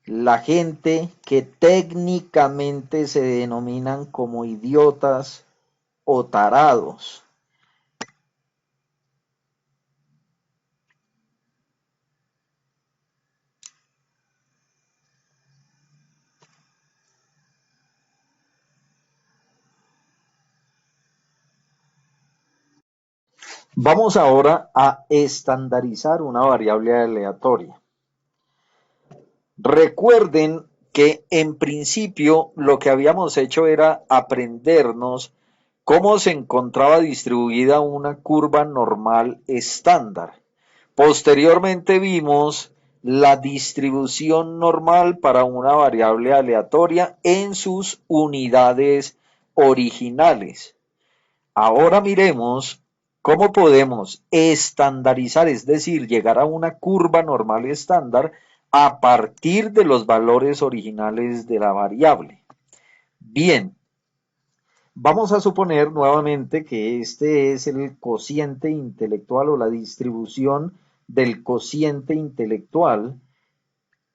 la gente que técnicamente se denominan como idiotas o tarados. Vamos ahora a estandarizar una variable aleatoria. Recuerden que en principio lo que habíamos hecho era aprendernos cómo se encontraba distribuida una curva normal estándar. Posteriormente vimos la distribución normal para una variable aleatoria en sus unidades originales. Ahora miremos cómo podemos estandarizar, es decir, llegar a una curva normal estándar a partir de los valores originales de la variable. Bien, vamos a suponer nuevamente que este es el cociente intelectual o la distribución del cociente intelectual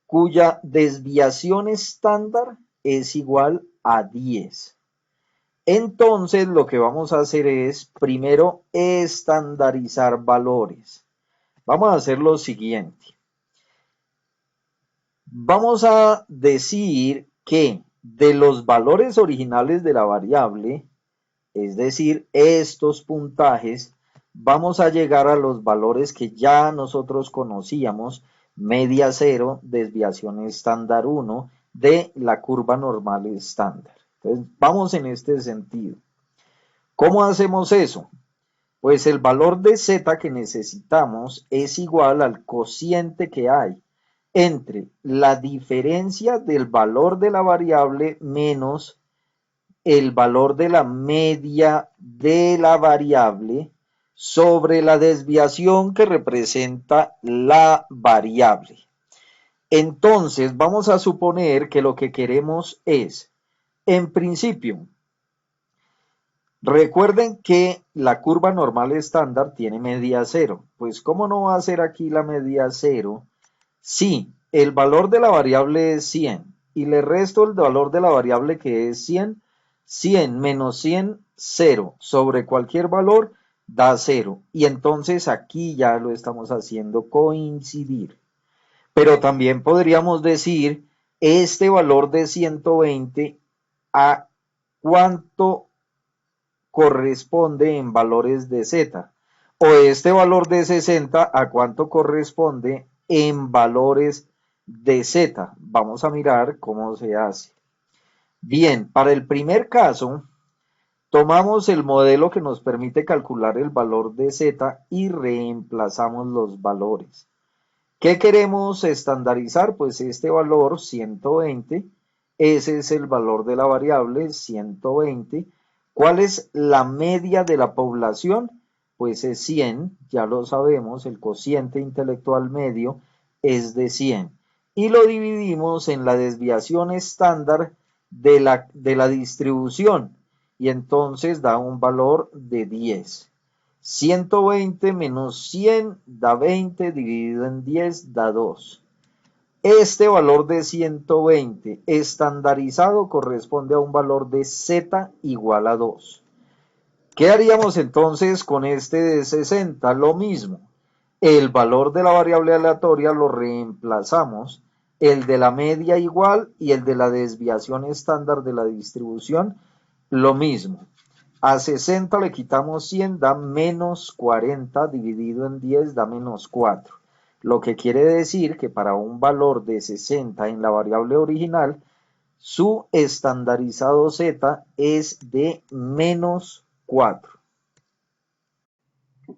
cuya desviación estándar es igual a 10. Entonces lo que vamos a hacer es primero estandarizar valores. Vamos a hacer lo siguiente. Vamos a decir que de los valores originales de la variable, es decir, estos puntajes, vamos a llegar a los valores que ya nosotros conocíamos, media 0, desviación estándar 1, de la curva normal estándar. Entonces, vamos en este sentido. ¿Cómo hacemos eso? Pues el valor de z que necesitamos es igual al cociente que hay entre la diferencia del valor de la variable menos el valor de la media de la variable sobre la desviación que representa la variable. Entonces, vamos a suponer que lo que queremos es, en principio, recuerden que la curva normal estándar tiene media 0. Pues, ¿cómo no va a ser aquí la media 0? Si el valor de la variable es 100 y le resto el valor de la variable que es 100, 100 menos 100, 0. Sobre cualquier valor da 0. Y entonces aquí ya lo estamos haciendo coincidir. Pero también podríamos decir este valor de 120 a cuánto corresponde en valores de z. O este valor de 60 a cuánto corresponde en valores de z. Vamos a mirar cómo se hace. Bien, para el primer caso, tomamos el modelo que nos permite calcular el valor de z y reemplazamos los valores. ¿Qué queremos estandarizar? Pues este valor 120, ese es el valor de la variable 120. ¿Cuál es la media de la población? pues es 100, ya lo sabemos, el cociente intelectual medio es de 100. Y lo dividimos en la desviación estándar de la distribución, y entonces da un valor de 10. 120 menos 100 da 20, dividido en 10 da 2. Este valor de 120 estandarizado corresponde a un valor de z igual a 2. ¿Qué haríamos entonces con este de 60? Lo mismo. El valor de la variable aleatoria lo reemplazamos, el de la media igual y el de la desviación estándar de la distribución lo mismo. A 60 le quitamos 100, da menos 40, dividido en 10 da menos 4. Lo que quiere decir que para un valor de 60 en la variable original, su estandarizado z es de menos 4.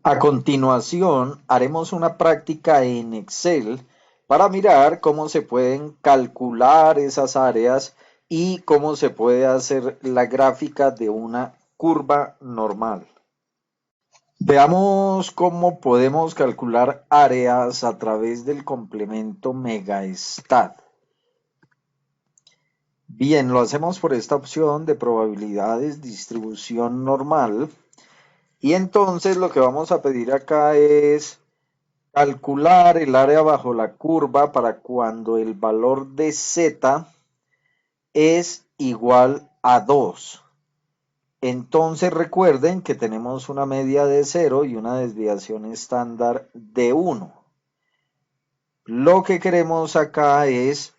A continuación, haremos una práctica en Excel para mirar cómo se pueden calcular esas áreas y cómo se puede hacer la gráfica de una curva normal. Veamos cómo podemos calcular áreas a través del complemento MegaStat. Bien, lo hacemos por esta opción de probabilidades, distribución normal. Y entonces lo que vamos a pedir acá es calcular el área bajo la curva para cuando el valor de z es igual a 2. Entonces recuerden que tenemos una media de 0 y una desviación estándar de 1. Lo que queremos acá es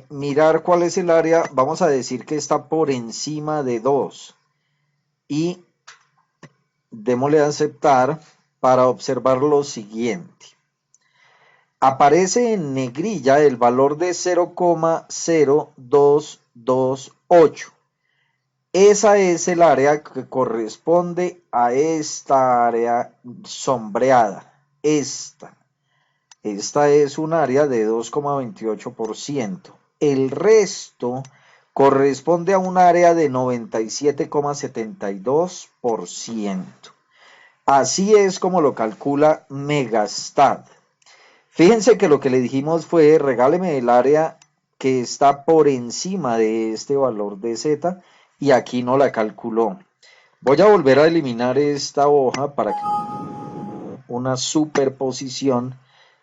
mirar cuál es el área. Vamos a decir que está por encima de 2. Y démosle a aceptar para observar lo siguiente. Aparece en negrilla el valor de 0,0228. Esa es el área que corresponde a esta área sombreada. Esta es un área de 2,28%. El resto corresponde a un área de 97,72%. Así es como lo calcula MegaStat. Fíjense que lo que le dijimos fue, regáleme el área que está por encima de este valor de z, y aquí no la calculó. Voy a volver a eliminar esta hoja para que una superposición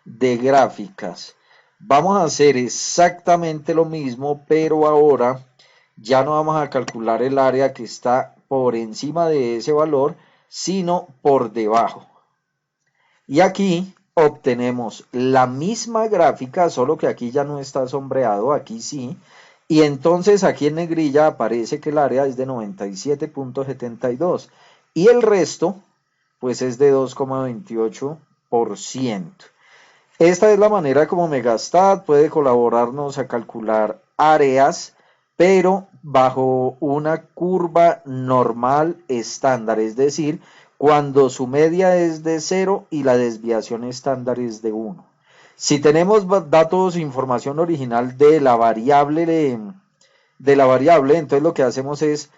de gráficas. Vamos a hacer exactamente lo mismo, pero ahora ya no vamos a calcular el área que está por encima de ese valor, sino por debajo. Y aquí obtenemos la misma gráfica, solo que aquí ya no está sombreado, aquí sí. Y entonces aquí en negrilla aparece que el área es de 97,72 y el resto pues es de 2,28%. Esta es la manera como MegaStat puede colaborarnos a calcular áreas, pero bajo una curva normal estándar, es decir, cuando su media es de 0 y la desviación estándar es de 1. Si tenemos datos, información original de la variable, entonces lo que hacemos es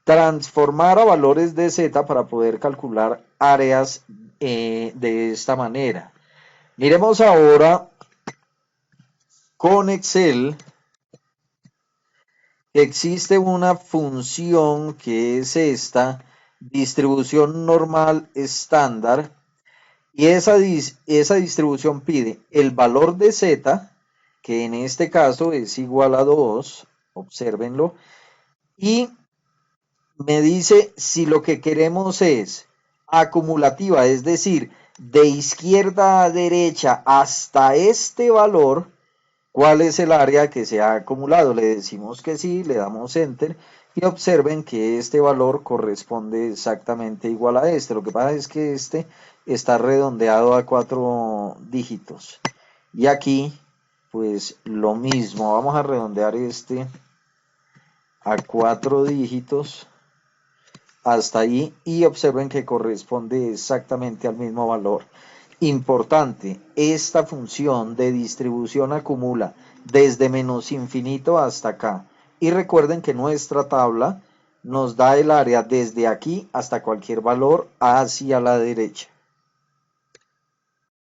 transformar a valores de z para poder calcular áreas de esta manera. Miremos ahora con Excel. Existe una función que es esta, distribución normal estándar, y esa distribución pide el valor de z, que en este caso es igual a 2, obsérvenlo, y me dice si lo que queremos es acumulativa, es decir, de izquierda a derecha hasta este valor, ¿cuál es el área que se ha acumulado? Le decimos que sí, le damos Enter y observen que este valor corresponde exactamente igual a este. Lo que pasa es que este está redondeado a 4 dígitos. Y aquí, pues lo mismo. Vamos a redondear este a 4 dígitos. Hasta ahí, y observen que corresponde exactamente al mismo valor. Importante, esta función de distribución acumula desde menos infinito hasta acá. Y recuerden que nuestra tabla nos da el área desde aquí hasta cualquier valor hacia la derecha.